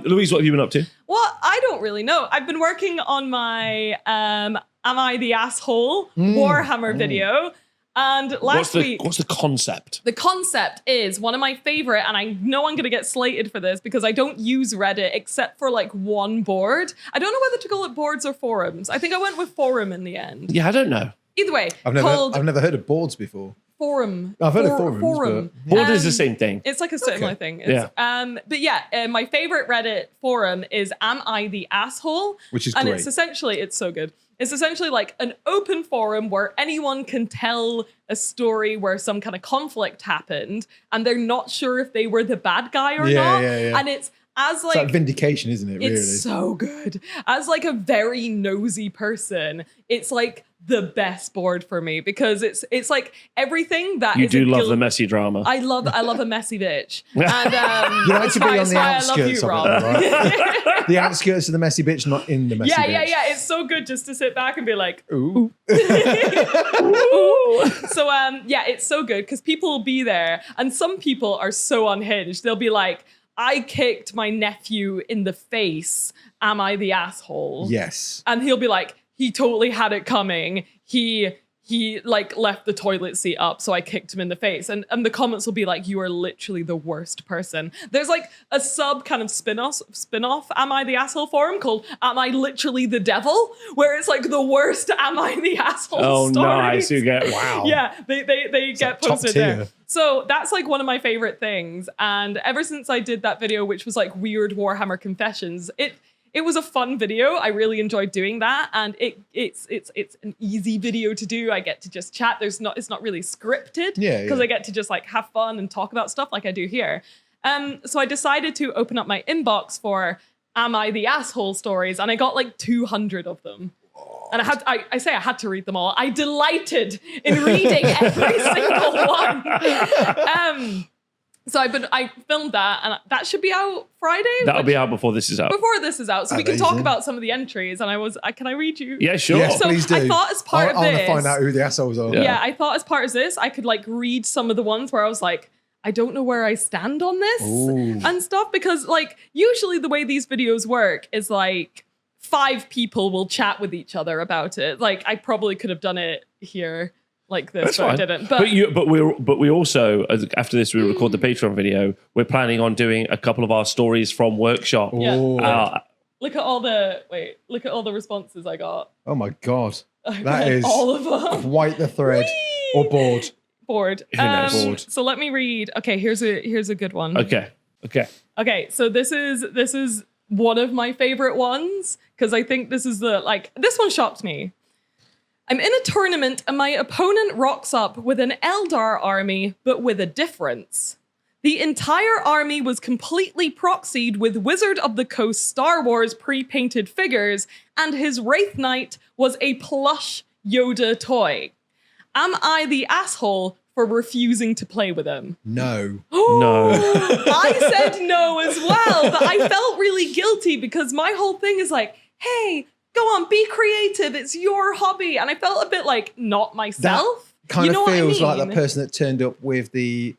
Louise, what have you been up to? Well, I don't really know. I've been working on my Am I the Asshole Warhammer video. And last week, What's the concept? the concept is one of my favorite, and I know I'm going to get slated for this because I don't use Reddit except for like one board. I don't know whether to call it boards or forums. I think I went with forum in the end. Yeah, I don't know. Either way, I've called never heard of boards before. forum. I've heard of forums, Forum. Board is the same thing. It's like a similar Okay. thing. But yeah, my favorite Reddit forum is Am I the Asshole? Which is and great. it's so good. It's essentially like an open forum where anyone can tell a story where some kind of conflict happened and they're not sure if they were the bad guy or Yeah, not. yeah. And it's as It's like vindication, isn't it? Really? it's so good. As like a very nosy person, it's like the best board for me because it's like everything that You is do a love guilt- the messy drama. I love a messy bitch. And You like to be on that's the why I love outskirts you, of Rob. it, right? The outskirts of the messy bitch, not in the messy bitch. Yeah. It's so good just to sit back and be like, Ooh. ooh. So it's so good because people will be there, and some people are so unhinged. They'll be like, I kicked my nephew in the face. Am I the asshole? Yes. And he'll be like, he totally had it coming. He like left the toilet seat up, so I kicked him in the face. And the comments will be like, you are literally the worst person. There's like a sub kind of spin-off Am I the Asshole forum called Am I Literally the Devil? Where it's like the worst Am I the Asshole Oh, stories. nice. You get wow. Yeah, they get like top posted tier. there. So that's like one of my favorite things. And ever since I did that video, which was like weird Warhammer confessions, it was a fun video. I really enjoyed doing that, and it's an easy video to do. I get to just chat. It's not really scripted because I get to just like have fun and talk about stuff like I do here. So I decided to open up my inbox for Am I the Asshole stories, and I got like 200 of them. And I had to read them all. I delighted in reading every single one. So I filmed that, and that should be out Friday. That'll be out before this is out. Before this is out, so we can talk Amazing. about some of the entries. And can I read you? Yeah, sure. Yes, So please do. I thought as part I of want to this, find out who the assholes are. yeah, I thought as part of this, I could like read some of the ones where I was like, I don't know where I stand on this Ooh. and stuff, because like usually the way these videos work is like 5 people will chat with each other about it. Like I probably could have done it here like this, but I didn't. But we also, after this, we record the Patreon video. We're planning on doing a couple of our stories from workshop. Yeah. Look at all the responses I got. Oh my God. That is all of them. Quite the thread. Or board. Board. Board. So let me read. Okay, here's a good one. Okay, so this is one of my favorite ones because I think this is this one shocked me. I'm in a tournament and my opponent rocks up with an Eldar army, but with a difference. The entire army was completely proxied with Wizard of the Coast Star Wars pre-painted figures, and his Wraith Knight was a plush Yoda toy. Am I the asshole for refusing to play with him? No. No. I said no as well, but I felt really guilty because my whole thing is like, hey, go on, be creative. It's your hobby. And I felt a bit like not myself. That kind you know of feels what I mean? like that person that turned up with the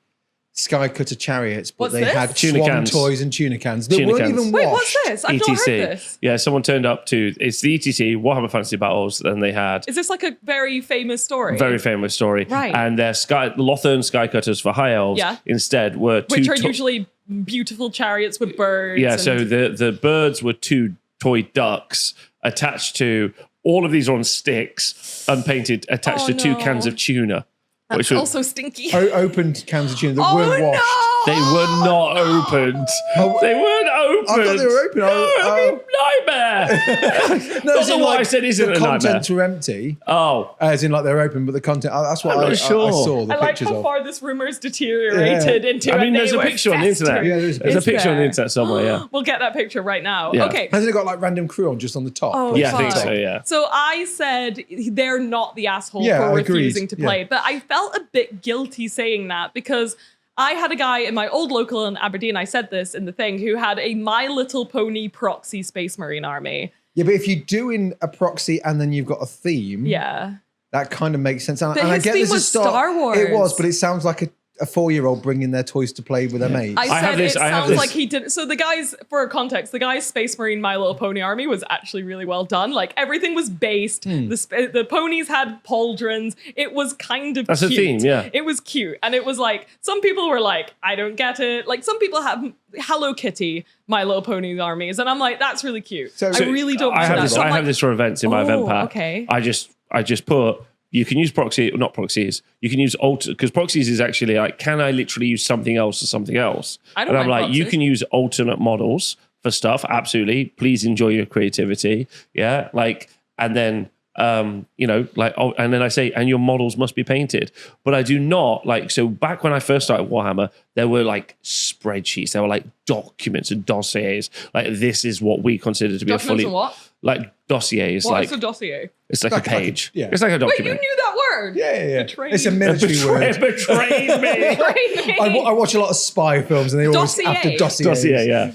Skycutter chariots, but What's they this? had Tuna swan cans. toys and tuna cans. They Tuna weren't cans. even Wait, washed. what's this? I've not heard this. Yeah, someone turned up to, it's the ETC, Warhammer Fantasy Battles, and they had Is this like a very famous story? very famous story. Right. And their Lothern Skycutters for High Elves instead were Which are usually beautiful chariots with birds. Yeah, and- so the birds were 2 toy ducks attached to, all of these are on sticks, unpainted, attached to 2 cans of tuna. That's also stinky. Opened cans of tuna that weren't washed. No! They were not opened. Oh, They weren't opened. I thought they were open. Nightmare. No, That's not what I said isn't the a nightmare. contents were empty. Oh. As in, like, they're open, but the content, that's what I'm I not sure. saw the I like pictures how of. far this rumor's deteriorated into. I mean, and there's they a were picture on the internet. festering. Yeah, there's There's a Is picture on the there? internet somewhere, yeah. We'll get that picture right now. Yeah. Okay. Hasn't it got, like, random crew on just on the top? Oh, Yeah, I think fine. so, yeah. So I said they're not the asshole Yeah, for I agreed. refusing to play, Yeah. but I felt a bit guilty saying that because I had a guy in my old local in Aberdeen, I said this in the thing, who had a My Little Pony proxy Space Marine army. Yeah, but if you're doing a proxy and then you've got a theme, Yeah. that kind of makes sense. And But I his get theme this is was Star Wars. It was, but it sounds like a 4-year-old bringing their toys to play with their mates. I have said this- it I have sounds this- like he did. So the guys, for context, the guy's Space Marine My Little Pony army was actually really well done. Like everything was based. The ponies had pauldrons. It was kind of That's a cute. theme, yeah. It was cute. And it was like, some people were like, I don't get it. Like some people have Hello Kitty My Little Pony armies. And I'm like, that's really cute. So- I really don't I get have that. this. So I'm I like, have this for events in my event pack. okay. I just put, you can use proxy, not proxies. You can use because proxies is actually like, can I literally use something else or something else? I don't And I'm mind like, you proxies. can use alternate models for stuff. Absolutely. Please enjoy your creativity. Yeah. Like, and then, and then I say, and your models must be painted. But I do not like, so back when I first started Warhammer, there were like spreadsheets, there were like documents and dossiers. Like, this is what we consider to be Documents a fully, and what? like dossiers. What like, is a dossier? it's like a page. yeah. It's like a Wait, you document. knew that word? Yeah. Betrayed. It's a military word. Betrayed me. Betrayed me. I watch a lot of spy films and they always Dossier. after dossiers. Dossier, yeah.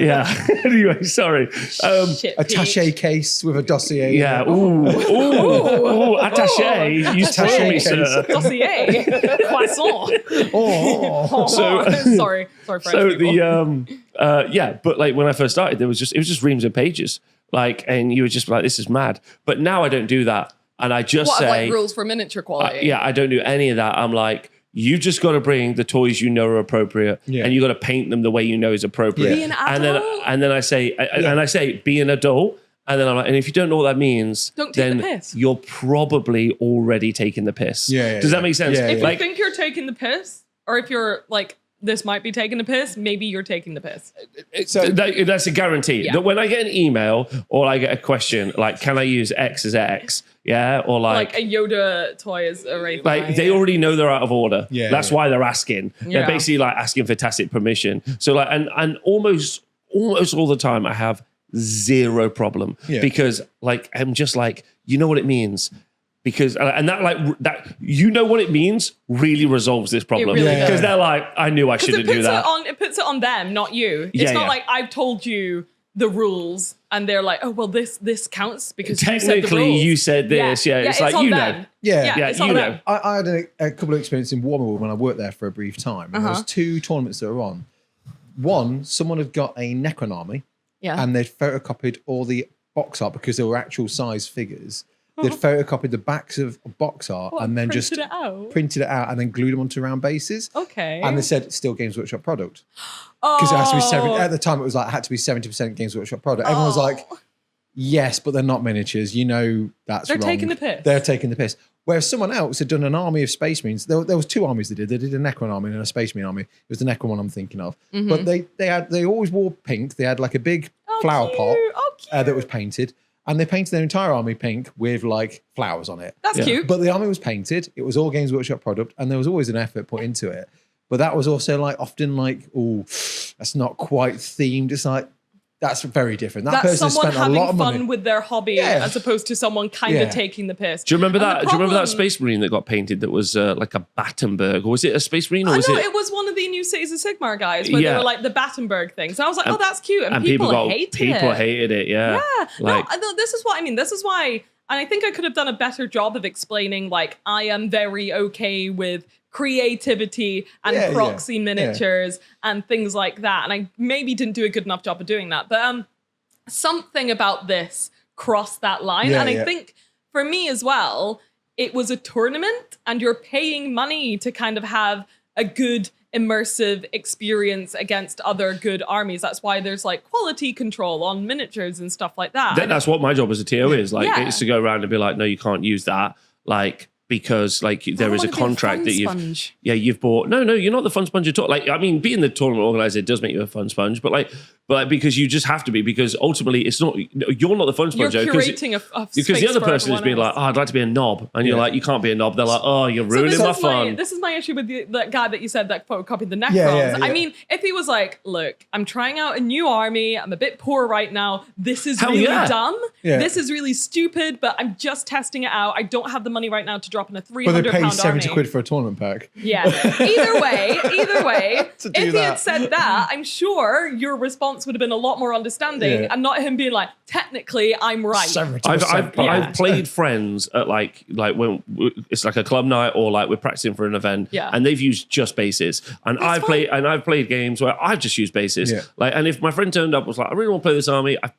Yeah. Anyway, sorry. Shit, Pete. Attaché case with a dossier. Yeah. Ooh, attaché. You spoiled Attaché me, case. sir. Dossier. Croissant. Oh. So- sorry, French So people. but like when I first started, it was just reams of pages. Like, and you were just like, this is mad. But now I don't do that. And I just What, say, like rules for miniature quality? I don't do any of that. I'm like, you just got to bring the toys you know are appropriate, Yeah. and you got to paint them the way you know is appropriate. Be an And then adult. I say, be an adult. And then I'm like, and if you don't know what that means, Don't take then the piss. you're probably already taking the piss. Yeah, Does that make sense? Yeah, If yeah. you think you're taking the piss, or if you're like, this might be taking the piss, maybe you're taking the piss. So That's a guarantee. Yeah. That when I get an email or I get a question like, can I use X as X? Yeah. Or Like a Yoda toy is a Wraith like Knight. they already know they're out of order. Yeah, That's yeah. why they're asking. Yeah. They're basically like asking for tacit permission. So like, and almost all the time I have zero problem because like, I'm just like, you know what it means? Because, and that, you know what it means really resolves this problem. really Because does. they're like, I knew I shouldn't do that. It puts it on them, not you. It's Yeah, not yeah. like I've told you the rules and they're like, oh, well, this counts because you said the Technically, rules. you said this. Yeah, it's like, on you them. know. Yeah. it's you on know. them. I had a couple of experiences in Warhammer when I worked there for a brief time. And there was 2 tournaments that were on. One, someone had got a Necron army and they'd photocopied all the box art because they were actual size figures. They'd photocopied the backs of box art and then just printed it out and then glued them onto round bases. Okay. And they said, still Games Workshop product. Because it has to be 70, at the time it was like, it had to be 70% Games Workshop product. Everyone was like, yes, but they're not miniatures. You know that's wrong. They're taking the piss. They're taking the piss. Whereas someone else had done an army of Space Marines. There was 2 armies they did. They did a Necron army and a Space Marine army. It was the Necron one I'm thinking of. But they always wore pink. They had like a big flower pot that was painted. And they painted their entire army pink with like flowers on it. That's cute. But the army was painted. It was all Games Workshop product. And there was always an effort put into it. But that was also like often like, oh, that's not quite themed. It's like, that's very different. That person spent a lot of money. Someone having fun with their hobby as opposed to someone kind of taking the piss. Do you remember that? Do you remember that Space Marine that got painted that was like a Battenberg? Or was it a Space Marine? Or it was one of the new Cities of Sigmar guys where they were like the Battenberg things. And I was like, oh, that's cute. And people hated it. People hated it, yeah. Like, no, this is what I mean. This is why, and I think I could have done a better job of explaining, like, I am very okay with creativity and proxy miniatures and things like that. And I maybe didn't do a good enough job of doing that. But something about this crossed that line. And I think for me as well, it was a tournament and you're paying money to kind of have a good immersive experience against other good armies. That's why there's like quality control on miniatures and stuff like that. That's what my job as a TO is. Like, it's to go around and be like, no, you can't use that. Like, because like there is a contract that you've bought. No, you're not the fun sponge at all. Like, I mean, being the tournament organizer does make you a fun sponge, but because you just have to be, because ultimately it's not, you're not the fun sponge. You're curating because the other person is being like, oh, I'd like to be a knob. And you're like, you can't be a knob. They're like, oh, you're ruining my fun. This is my issue with that guy that you said that photocopied the Necrons. I mean, if he was like, look, I'm trying out a new army. I'm a bit poor right now. This is really dumb. Yeah. This is really stupid, but I'm just testing it out. I don't have the money right now to drop in a 300 pound army. But they paid 70 quid for a tournament pack. Yeah. Either way, if he had said that, I'm sure your response would have been a lot more understanding and not him being like, technically, I'm right. I've played friends at like when it's like a club night or like we're practicing for an event, and they've used just bases, and I've played games where I've just used bases. Like, and if my friend turned up and was like, I really want to play this army, I've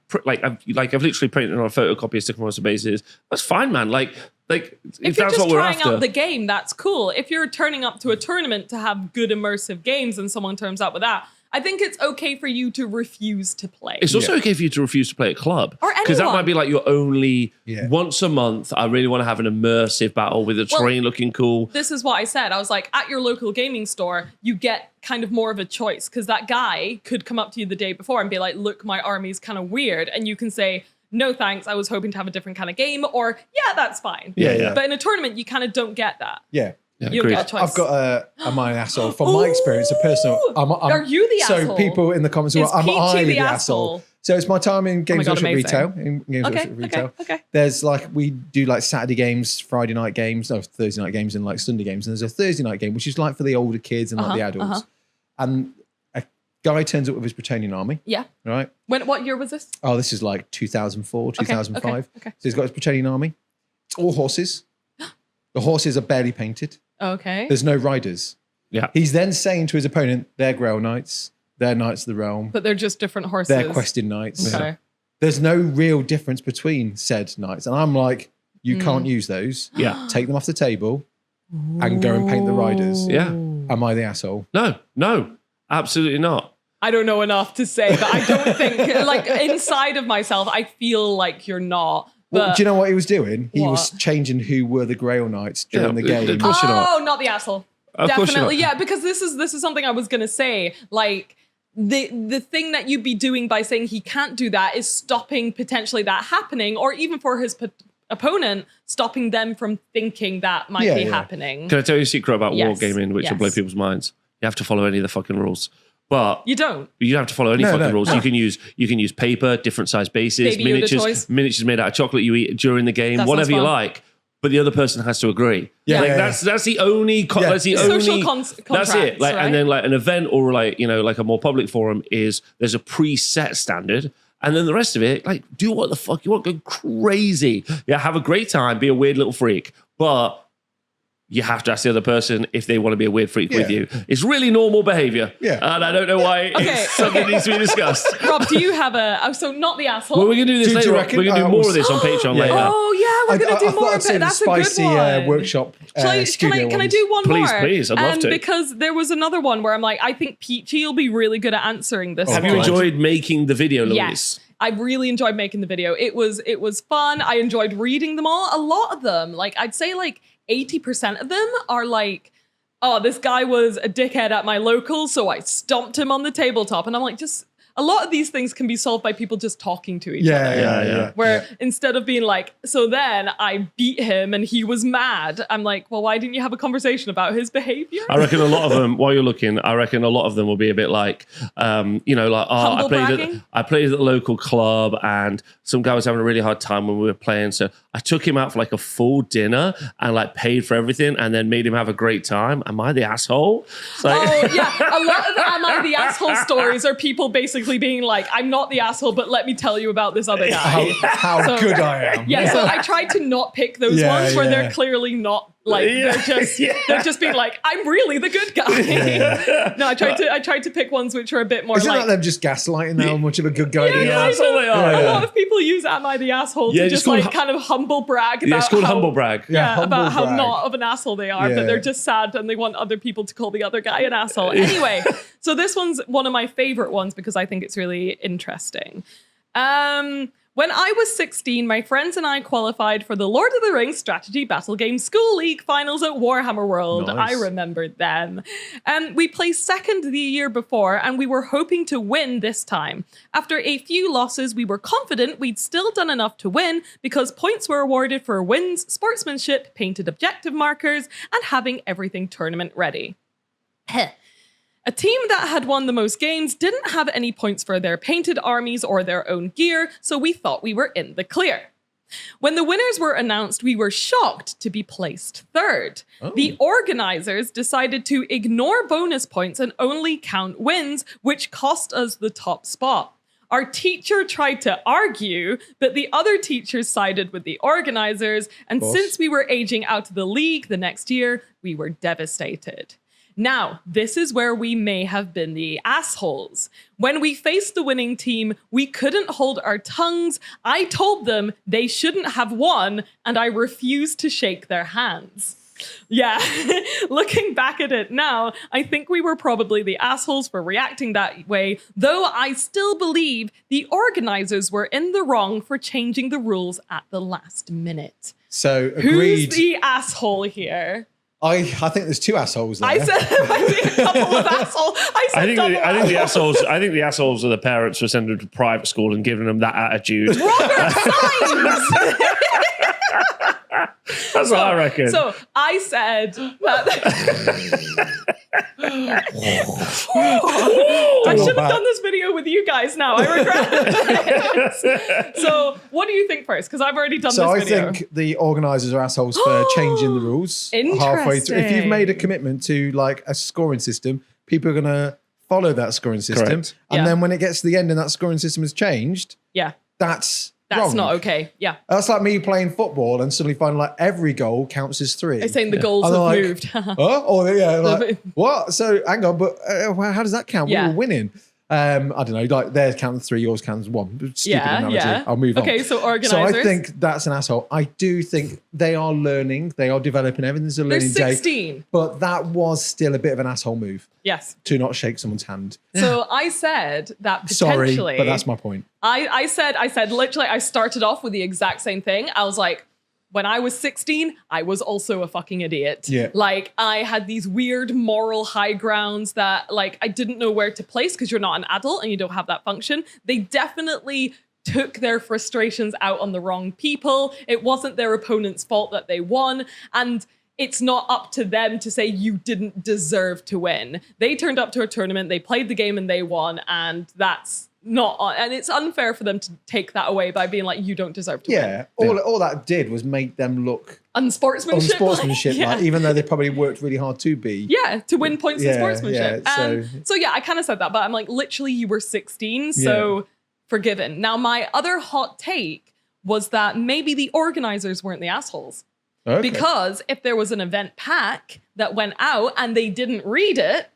literally printed on a photocopy and stick them on some bases. That's fine, man. Like if you're that's just what we're trying after. out the game, that's cool. If you're turning up to a tournament to have good immersive games and someone turns up with that, I think it's okay for you to refuse to play. It's also okay for you to refuse to play at club. Or anyone. Because that might be like your only, once a month, I really want to have an immersive battle with the terrain looking cool. This is what I said. I was like, at your local gaming store, you get kind of more of a choice. Because that guy could come up to you the day before and be like, look, my army's kind of weird. And you can say, no thanks, I was hoping to have a different kind of game. Or, yeah, that's fine. But in a tournament, you kind of don't get that. You don't get a choice. I've got I'm an asshole. From my experience, a personal. Are you the asshole? So people in the comments are I'm Peachy the asshole. So it's my time in Games Workshop Retail. Okay. There's like, we do like Saturday games, Friday night games, Thursday night games and like Sunday games. And there's a Thursday night game, which is like for the older kids and like the adults. And a guy turns up with his Britannian army. Yeah. Right. What year was this? Oh, this is like 2004, 2005. Okay. So he's got his Britannian army. It's all horses. The horses are barely painted. Okay. There's no riders. Yeah. He's then saying to his opponent, they're Grail Knights, they're Knights of the Realm. But they're just different horses. They're Questing Knights. Okay. There's no real difference between said knights. And I'm like, you can't use those. Yeah. Take them off the table and go and paint the riders. Yeah. Am I the asshole? No, absolutely not. I don't know enough to say, but I don't think, like, inside of myself, I feel like you're not. Well, do you know what he was doing? He was changing who were the Grail Knights during the game. Not the asshole. Definitely, not. because this is something I was gonna say. Like, the thing that you'd be doing by saying he can't do that is stopping potentially that happening, or even for his opponent, stopping them from thinking that might be happening. Can I tell you a secret about wargaming, which will blow people's minds? You have to follow any of the fucking rules. But you don't. You don't have to follow any fucking rules. No. You can use paper, different size bases, miniatures made out of chocolate you eat during the game, whatever you like. But the other person has to agree. That's the only. That's the social only. That's it. Like, right? And then like an event or like like a more public forum is there's a preset standard. And then the rest of it, like, do what the fuck you want, go crazy. Yeah, have a great time, be a weird little freak. But you have to ask the other person if they want to be a weird freak with Yeah. you. It's really normal behavior. Yeah. And I don't know why Okay. it's something that needs to be discussed. Rob, do you have so not the asshole? Well, we're going to do this Do you later. reckon? We're going to do more of this on Patreon later. Oh yeah, we're gonna do I more thought of I'd seen it. the That's a good spicy one. workshop Can I do one Please, more? please, I'd love to. Because there was another one where I'm like, I think Peachy will be really good at answering this. Have you one. enjoyed making the video, Louise? Yes. I really enjoyed making the video. It was fun. I enjoyed reading them all. A lot of them, like I'd say like 80% of them are like, oh, this guy was a dickhead at my local, so I stomped him on the tabletop. And I'm like, just a lot of these things can be solved by people just talking to each other. Yeah. Where instead of being like, so then I beat him and he was mad, I'm like, well, why didn't you have a conversation about his behavior? I reckon a lot of them, while you're looking, I reckon a lot of them will be a bit like, like, oh, Humble bragging? I played at the local club and some guy was having a really hard time when we were playing. So I took him out for like a full dinner and like paid for everything and then made him have a great time. Am I the asshole? It's like, Oh yeah, a lot of am I the asshole stories are people basically being like, I'm not the asshole, but let me tell you about this other guy. How So- good I am. Yeah, so I tried to not pick those Yeah, ones where yeah. they're clearly not like they're just being like, I'm really the good guy. No, I tried to pick ones which are a bit more Isn't like that them just gaslighting how much of a good guy they yeah, are? that's all they are. A lot of people use "Am I the asshole?" Yeah, to it's just called like kind of humble brag about Yeah, it's called how, humble brag. Yeah, humble about how brag. not of an asshole they are, Yeah. but they're just sad and they want other people to call the other guy an asshole. Anyway, so this one's one of my favorite ones because I think it's really interesting. When I was 16, my friends and I qualified for the Lord of the Rings Strategy Battle Game School League finals at Warhammer World. Nice. I remembered them. We placed second the year before, and we were hoping to win this time. After a few losses, we were confident we'd still done enough to win because points were awarded for wins, sportsmanship, painted objective markers, and having everything tournament ready. A team that had won the most games didn't have any points for their painted armies or their own gear, so we thought we were in the clear. When the winners were announced, we were shocked to be placed third. The organizers decided to ignore bonus points and only count wins, which cost us the top spot. Our teacher tried to argue, but the other teachers sided with the organizers, and since we were aging out of the league the next year, we were devastated. Now, this is where we may have been the assholes. When we faced the winning team, we couldn't hold our tongues. I told them they shouldn't have won, and I refused to shake their hands. Yeah, looking back at it now, I think we were probably the assholes for reacting that way, though I still believe the organizers were in the wrong for changing the rules at the last minute. So Who's agreed. the asshole here? I think there's two assholes there. I said there might be a couple of assholes. I said double I think the assholes. I think the assholes are the parents for sending them to private school and giving them that attitude. Robert Symes! That's what I reckon. So I said that I should have done this video with you guys now. I regret it. So what do you think first? Because I've already done So I this video. think the organisers are assholes for changing the rules halfway through. If you've made a commitment to like a scoring system, people are going to follow that scoring system. Correct. And Yeah. then when it gets to the end and that scoring system has changed, Yeah, that's that's wrong. not okay. Yeah. That's like me playing football and suddenly finding like every goal counts as 3. I'm saying the goals And have they're like, moved. Oh, or yeah, like, bit- what? So hang on, but well, how does that count? Yeah. We were winning. I don't know, like theirs counts 3, yours counts 1. Stupid analogy. Yeah. I'll move on. Okay, so So organizers. I think that's an asshole. I do think they are learning, they are developing, everything's a they're learning day. 16. But that was still a bit of an asshole move Yes. to not shake someone's hand. So I said that Sorry, potentially. but that's my point. I said literally, I started off with the exact same thing. I was like, when I was 16, I was also a fucking idiot. Yeah. Like I had these weird moral high grounds that like I didn't know where to place because you're not an adult and you don't have that function. They definitely took their frustrations out on the wrong people. It wasn't their opponent's fault that they won. And it's not up to them to say you didn't deserve to win. They turned up to a tournament, they played the game and they won. And that's not, and it's unfair for them to take that away by being like, you don't deserve to Yeah, win. all that did was make them look Unsportsmanship. unsportsmanship, yeah. like, even though they probably worked really hard to be. Yeah, to win points in Yeah, sportsmanship. yeah, So yeah, I kind of said that, but I'm like, literally, you were 16, so forgiven. Now, my other hot take was that maybe the organizers weren't the assholes. Okay. Because if there was an event pack that went out and they didn't read it,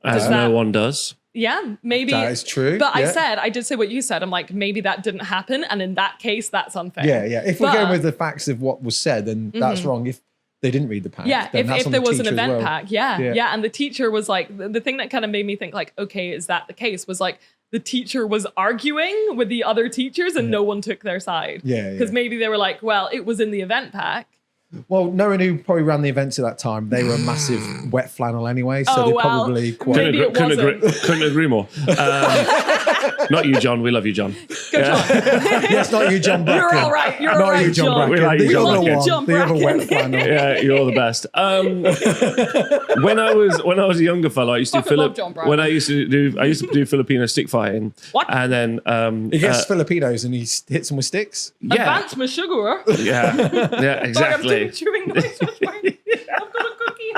As no one does. yeah, maybe. That is true. But yeah. I did say what you said. I'm like, maybe that didn't happen. And in that case, that's unfair. Yeah. If we're But- going with the facts of what was said, then that's wrong. If they didn't read the pack, Yeah, then that's if on there the was an teacher as event well. pack, yeah. And the teacher was like, the thing that kind of made me think like, okay, is that the case? Was like the teacher was arguing with the other teachers and no one took their side. Yeah. Because maybe they were like, well, it was in the event pack. Well, knowing who probably ran the events at that time, they were a massive wet flannel anyway, so Oh, they well, probably quite. maybe it Couldn't agree more. Not you, John. We love you, John. Go, John. Yes, not you, John Bracken. You're all right. You're Not all right, you, John John. Bracken. We like you, the John other Bracken. one, John the other Bracken. wet flannel. Yeah, you're the best. When I was a younger fella, I used to do Fucking love John Bracken. when I used to do Filipino stick fighting. What? And then He gets Filipinos and he hits them with sticks. yeah, Advance my sugar. yeah, Sorry, I'm exactly. chewing noise. I've got a cookie.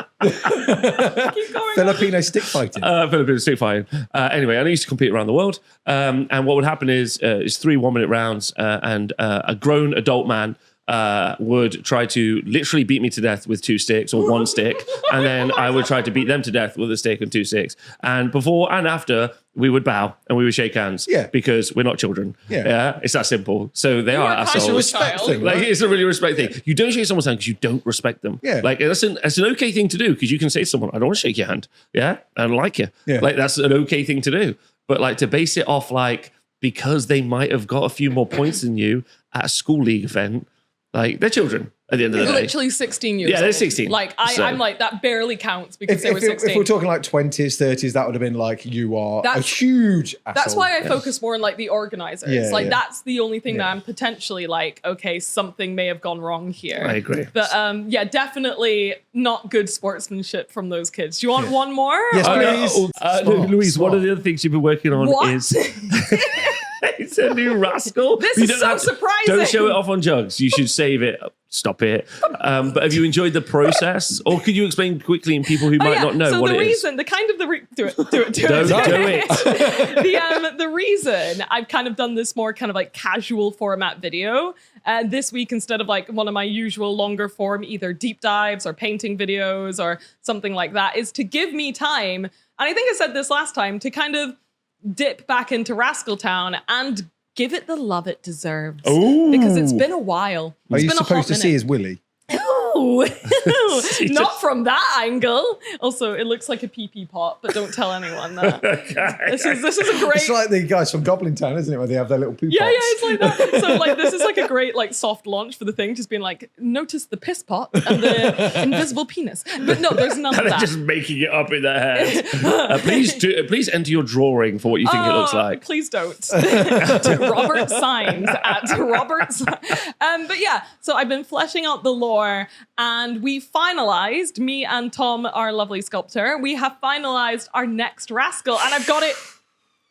Keep going. Filipino stick fighting. Filipino stick fighting. Anyway, I used to compete around the world, and what would happen is 3 1-minute rounds, and a grown adult man would try to literally beat me to death with 2 sticks or 1 stick, and then I would try to beat them to death with a stick and 2 sticks. And before and after, we would bow and we would shake hands. Yeah. Because we're not children. Yeah. It's that simple. So they are are kind of assholes. a respect child. thing. Like right? it's a really respect thing. You don't shake someone's hand because you don't respect them. Yeah. Like that's an okay thing to do because you can say to someone, "I don't want to shake your hand." Yeah, I don't like you. Yeah. Like that's an okay thing to do. But like to base it off like because they might have got a few more points than you at a school league event, like they're children at the end of the day. Literally 16 years Yeah, they're old. 16. Like, So- I'm like, that barely counts because If, they were if 16. we're talking like 20s, 30s, that would have been like, you are a That's- huge asshole. That's why I focus more on like the organizers. Yeah, like yeah. that's the only thing that Yeah. I'm potentially like, okay, something may have gone wrong here. I agree. But yeah, definitely not good sportsmanship from those kids. Do you want one more? Yes, Or- please. Smart, Louise, one smart. of the other things you've been working on What? is it's a new rascal. This You is don't so have to- surprising. Don't show it off on Juggz. You should save it. Stop it. But have you enjoyed the process, or could you explain quickly in people who Oh, might yeah. not know so what the it is? reason, the kind of the do it, Don't do it. The reason I've kind of done this more kind of like casual format video, and this week instead of like one of my usual longer form either deep dives or painting videos or something like that, is to give me time. And I think I said this last time, to kind of dip back into Rascal Town and give it the love it deserves. Ooh. Because it's been a while. Are It's you been a hot supposed to see minute. his willy? Ooh. See, Not just- from that angle. Also, it looks like a pee-pee pot, but don't tell anyone that. This is a great. It's like the guys from Goblin Town, isn't it? Where they have their little poo Yeah, pots. it's like that. So like this is like a great like soft launch for the thing, just being like, notice the piss pot and the invisible penis. But no, there's none of And they're that. just making it up in their heads. Please enter your drawing for what you think it looks like. Please don't. To Robert Signs at Robert. But yeah, so I've been fleshing out the lore, and we finalized, me and Tom, our lovely sculptor, we have finalized our next rascal, and I've got it.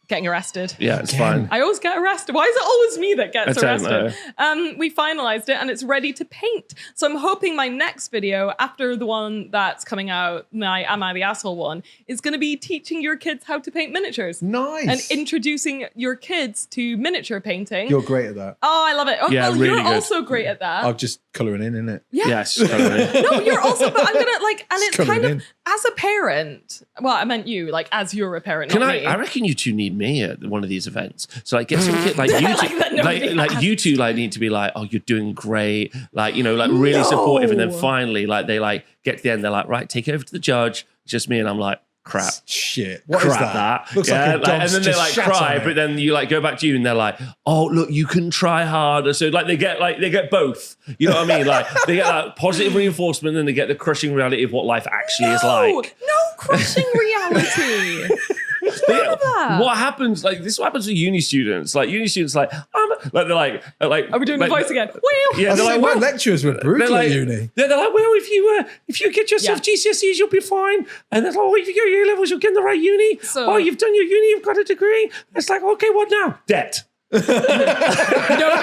Getting arrested. Yeah, it's Again. fine. I always get arrested. Why is it always me that gets I don't arrested? We finalized it and it's ready to paint. So I'm hoping my next video, after the one that's coming out, my Am I the Asshole one, is going to be teaching your kids how to paint miniatures. Nice. And introducing your kids to miniature painting. You're great at that. Oh, I love it. Oh, Yeah, well, really you're good. also great at that. I'm just colouring in, innit? Yeah. Yes. Totally. No, you're also, but I'm gonna like, and it's Just kind coming of, as a parent, well, I meant you, like, as you're a parent, Can not I? me. I reckon you two need me at one of these events. So like, get some kid like you Like two, that nobody like asked. you two, like need to be like, oh, you're doing great, like you know, like really supportive, and then No. finally, like they like get to the end, they're like, right, take it over to the judge. It's just me, and I'm like, crap. Shit. What is Crap that? Looks like a and dog's then they just like shat cry, on it. but then you like go back to you and they're like, oh look, you can try harder. So like they get both. You know what I mean? Like they get that positive reinforcement, and they get the crushing reality of what life actually is like. No crushing reality. None of that. What happens? Like this is what happens to uni students. Like uni students, like they're like. Are we doing like, the voice again? Well, Yeah, I they're say like, my well, lecturers were they're brutal like, at uni. they're like, well, if you get yourself GCSEs, you'll be fine. And they're like, oh, if you get your A levels, you'll get in the right uni. So- Oh, you've done your uni, you've got a degree. It's like, okay, what now? Debt. No,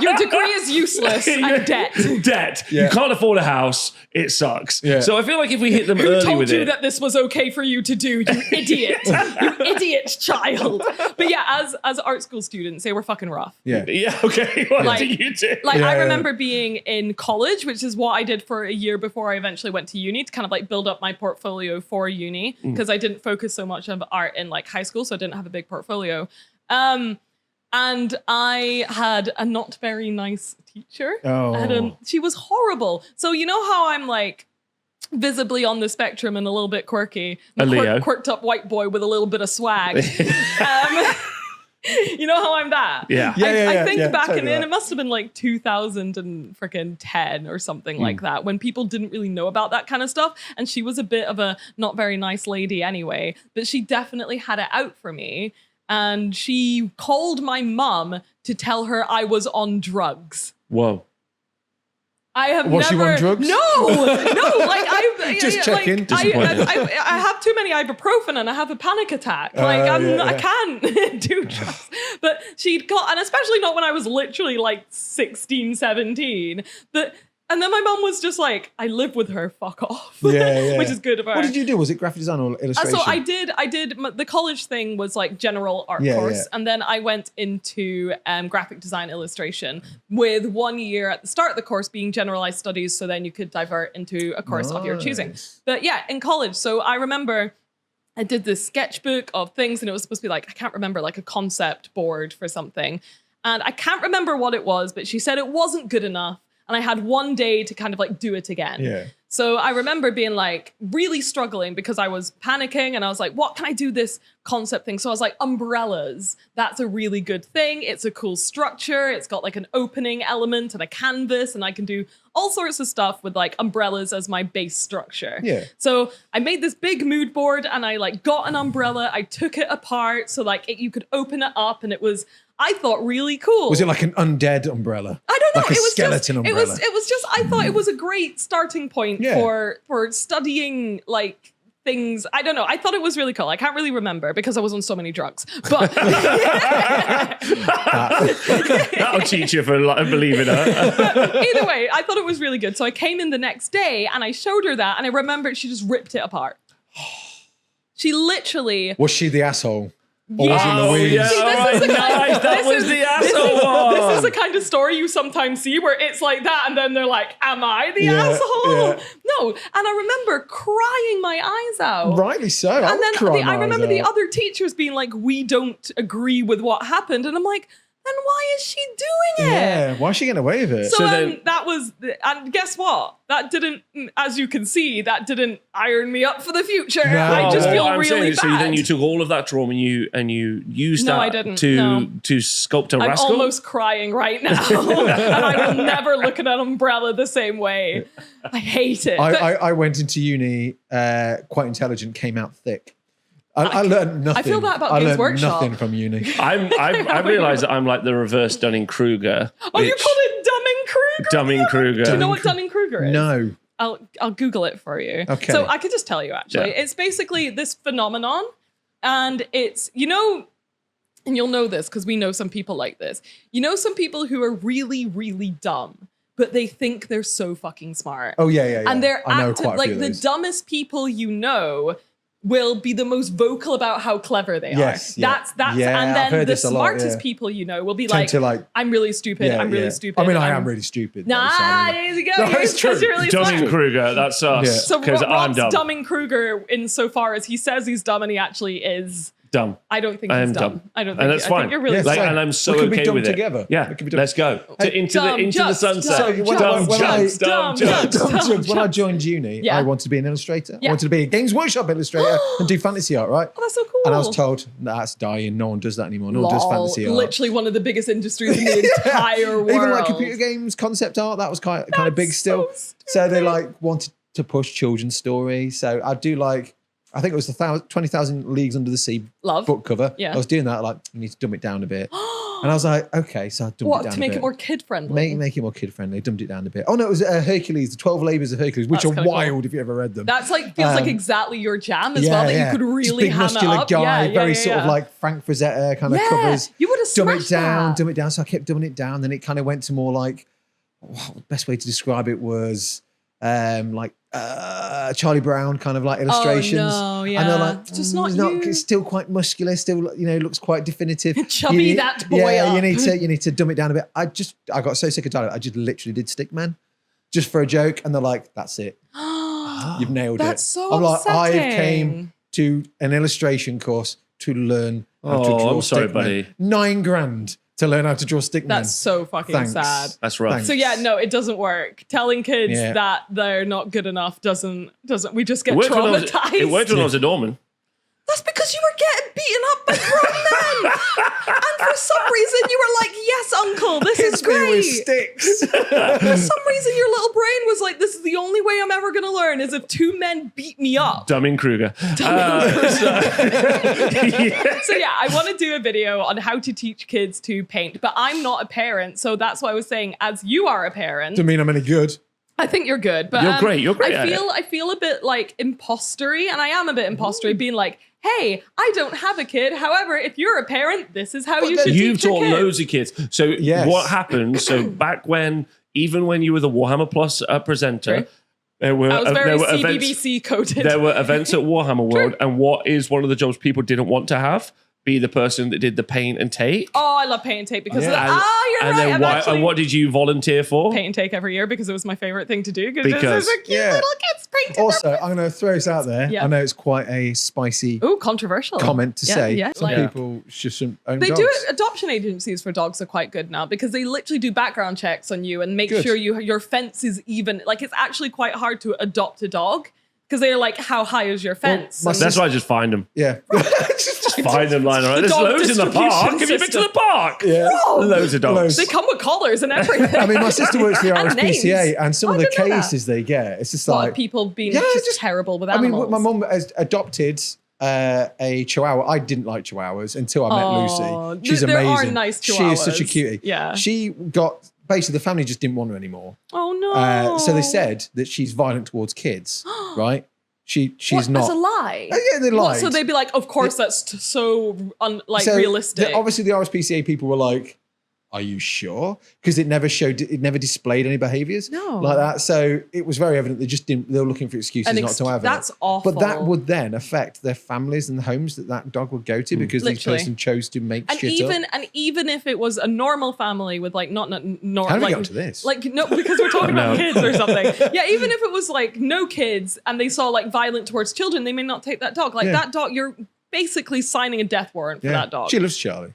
your degree is useless and debt. Debt. Yeah. You can't afford a house. It sucks. Yeah. So I feel like if we hit them Who early told with you it, that this was okay for you to do, you idiot? You idiot child. But yeah, as art school students, they were fucking rough. Yeah. yeah, okay. What Like- do you do? Like Yeah, I yeah. remember being in college, which is what I did for a year before I eventually went to uni to kind of like build up my portfolio for uni because I didn't focus so much on art in like high school, so I didn't have a big portfolio. And I had a not very nice teacher. Oh. She was horrible. So you know how I'm like visibly on the spectrum and a little bit quirky, A Leo. quirked up white boy with a little bit of swag. You know how I'm that? Yeah. I think back totally in that. it must have been like 2010 or something like that when people didn't really know about that kind of stuff. And she was a bit of a not very nice lady anyway, but she definitely had it out for me. And she called my mum to tell her I was on drugs. Whoa. I have Was she never. on drugs? No, like I Just checking. Disappointed. I have too many ibuprofen and I have a panic attack. Like I can't do drugs. But she'd got, and especially not when I was literally like 16, 17. And then my mum was just like, I live with her, fuck off. Yeah. Which is good of her. What did you do? Was it graphic design or illustration? So I did the college thing was like general art course. Yeah. And then I went into graphic design illustration with 1 year at the start of the course being generalized studies. So then you could divert into a course of your choosing. Nice. But yeah, in college. So I remember I did this sketchbook of things and it was supposed to be like, I can't remember, like a concept board for something. And I can't remember what it was, but she said it wasn't good enough. And I had 1 day to kind of like do it again. Yeah. So I remember being like really struggling because I was panicking and I was like, what can I do this concept thing? So I was like, umbrellas. That's a really good thing. It's a cool structure. It's got like an opening element and a canvas and I can do all sorts of stuff with like umbrellas as my base structure. Yeah. So I made this big mood board and I like got an umbrella. I took it apart so like you could open it up and it was, I thought, really cool. Was it like an undead umbrella? I don't know. Like a it was skeleton just, umbrella? It was just. I thought it was a great starting point Yeah. for studying like things. I don't know. I thought it was really cool. I can't really remember because I was on so many drugs. But That'll teach you for believing her. either way, I thought it was really good. So I came in the next day and I showed her that, and I remembered she just ripped it apart. She literally. Was she the asshole? Or Yeah. was it Oh, Louise? yeah. See, All this right, is the kind nice. of, That this was is- the asshole one. This is the kind of story you sometimes see where it's like that, and then they're like, "Am I the Yeah, asshole?" yeah. No, and I remember crying my eyes out. Rightly so. I And would then cry I my remember eyes the out. other teachers being like, "We don't agree with what happened," and I'm like, "Then why is she doing it?" Yeah. Why is she getting away with it? So, So then then- that was, and guess what? That didn't, as you can see, that didn't iron me up for the future. No. I just Oh, feel what I'm really saying bad. is, so then you took all of that trauma and you used No, that I didn't. to No. sculpt a I'm rascal. almost crying right now, and I will never look at an umbrella the same way. I hate it. But I went into uni quite intelligent, came out thick. I learned nothing. I feel that about I Games learned Workshop. nothing from uni. I realized that I'm like the reverse Dunning-Kruger. oh, you called it Dunning-Kruger? Dunning-Kruger. Do you know what Dunning-Kruger is? No. I'll Google it for you. Okay. So I could just tell you actually. Yeah. It's basically this phenomenon, and it's, you know, and you'll know this because we know some people like this. You know, some people who are really, really dumb, but they think they're so fucking smart. Oh yeah. And they're I know active, quite a like few of the those. dumbest people you know will be the most vocal about how clever they Yes, are. yeah. That's Yeah, and I've then heard the this a lot, smartest yeah. people you know will be Tend like, to, like, I'm really stupid. I'm really stupid. I mean, I I'm- am really stupid. Nah, though, there you go. No, You're it's true. supposed to really smart. Dunning-Kruger, that's us. Yeah. So Because I'm Rob's dumb. Dunning-Kruger insofar as he says he's dumb and he actually is. Dumb. I don't think I he's am dumb. dumb. I don't think. And that's I fine. think you're really Yeah, smart. Like, and I'm so We could be okay dumb with together. it. Yeah, We could be dumb. let's go into Dumb the Juggz. sunset. So when Dumb I- Juggz, dumb dumb Juggz. Juggz. When I joined uni, Yeah. I wanted to be an illustrator. Yeah. I wanted to be a Games Workshop illustrator and do fantasy art, right? Oh, that's so cool. And I was told, that's dying. No one does that anymore. No one does Lol. fantasy art. Literally one of the biggest industries in the entire world. Even like computer games, concept art, that was kind of big That's still. so So they stupid. like wanted to push children's stories. So I'd do like, I think it was the 20,000 Leagues Under the Sea Love. book cover. Yeah. I was doing that, like, you need to dumb it down a bit. And I was like, okay, so I dumped it What, down to a make bit. it more kid friendly? Make it more kid friendly. Dumped it down a bit. Oh no, it was Hercules, the 12 Labors of Hercules, which That's are kinda wild if you ever read them. That's like feels like exactly your jam as well. That you could Just really big hammer muscular up. guy, very sort of like Frank Frazetta kind of covers. You would have smashed Dumb it down. So I kept dumbing it down. Then it kind of went to more like, the best way to describe it was Charlie Brown kind of like illustrations. Oh, no, yeah. And they're like, It's just not you. It's still quite muscular, still, looks quite definitive. Chubby that boy up. You need to dumb it down a bit. I got so sick of it. I just literally did Stickman just for a joke. And they're like, that's it. You've nailed That's it. so I'm like, I upsetting. came to an illustration course to learn how to draw I'm sorry, Stickman. buddy. $9,000 to learn how to draw Stickman. That's so fucking Thanks. sad. That's rough. Thanks. So yeah, no, it doesn't work. Telling kids Yeah. that they're not good enough doesn't. We just get It worked when I was- traumatized. It worked when I was a doorman. That's because you were getting beaten up by grown men, and for some reason you were like, "Yes, uncle, this is Hits me with great." sticks. For some reason, your little brain was like, "This is the only way I'm ever gonna learn is if two men beat me up." Dunning-Kruger. So yeah, I want to do a video on how to teach kids to paint, but I'm not a parent, so that's why I was saying, as you are a parent, Doesn't mean I'm any good. I think you're good. But You're great. You're great at I feel a bit like impostery, and I am a bit impostery, being like, "Hey, I don't have a kid. However, if you're a parent, this is how you should You've teach your taught kid." loads of kids. So Yes. what happened? So back when, even when you were the Warhammer Plus presenter, True. there were I was very there were events. CBBC coded. There were events at Warhammer World, and what is one of the jobs people didn't want to have? Be the person that did the paint and take. Oh, I love paint and take because of Yeah. that. You're And right. then and what did you volunteer for? paint and take every year because it was my favorite thing to do Because- there's a cute Yeah. little kids painting. Also, I'm going to throw this out there. Yeah. I know it's quite a spicy Ooh, controversial comment to say. Yeah. Some Like, people shouldn't own they dogs. do it. Adoption agencies for dogs are quite good now because they literally do background checks on you and make Good. sure your fence is even. Like it's actually quite hard to adopt a dog because they're like, how high is your fence? my And- That's why I just find them. Yeah. Find them lying around. There's dog loads in the park. distribution Have you been to system. the park? Yeah. Loads of dogs. Loads. they come with collars and everything. I mean, my sister works for the And RSPCA, names. and some Oh, of I the didn't know that. cases they get, it's just What, like people being Yeah, just terrible with I mean, animals. my mum has adopted a Chihuahua. I didn't like Chihuahuas until I met Oh, Lucy. She's there amazing. are nice She is such a Chihuahuas. cutie. Yeah. She got basically the family just didn't want her anymore. Oh no! So they said that she's violent towards kids, right? She's What, not. as a lie. Yeah, they What, lied. so they'd be like, of course, that's so So realistic. obviously, the RSPCA people were like, "Are you sure?" Because it never displayed any behaviours No. like that. So it was very evident they just didn't. They were looking for excuses not to have That's it. awful. But that would then affect their families and the homes that dog would go to because this Literally. person chose to make and shit even up. and even if it was a normal family with like not How did we like get onto this? like no because we're talking about kids or something. Yeah, even if it was like no kids and they saw like violent towards children, they may not take that dog. Like Yeah. that dog, you're basically signing a death warrant for that dog. She loves Charlie.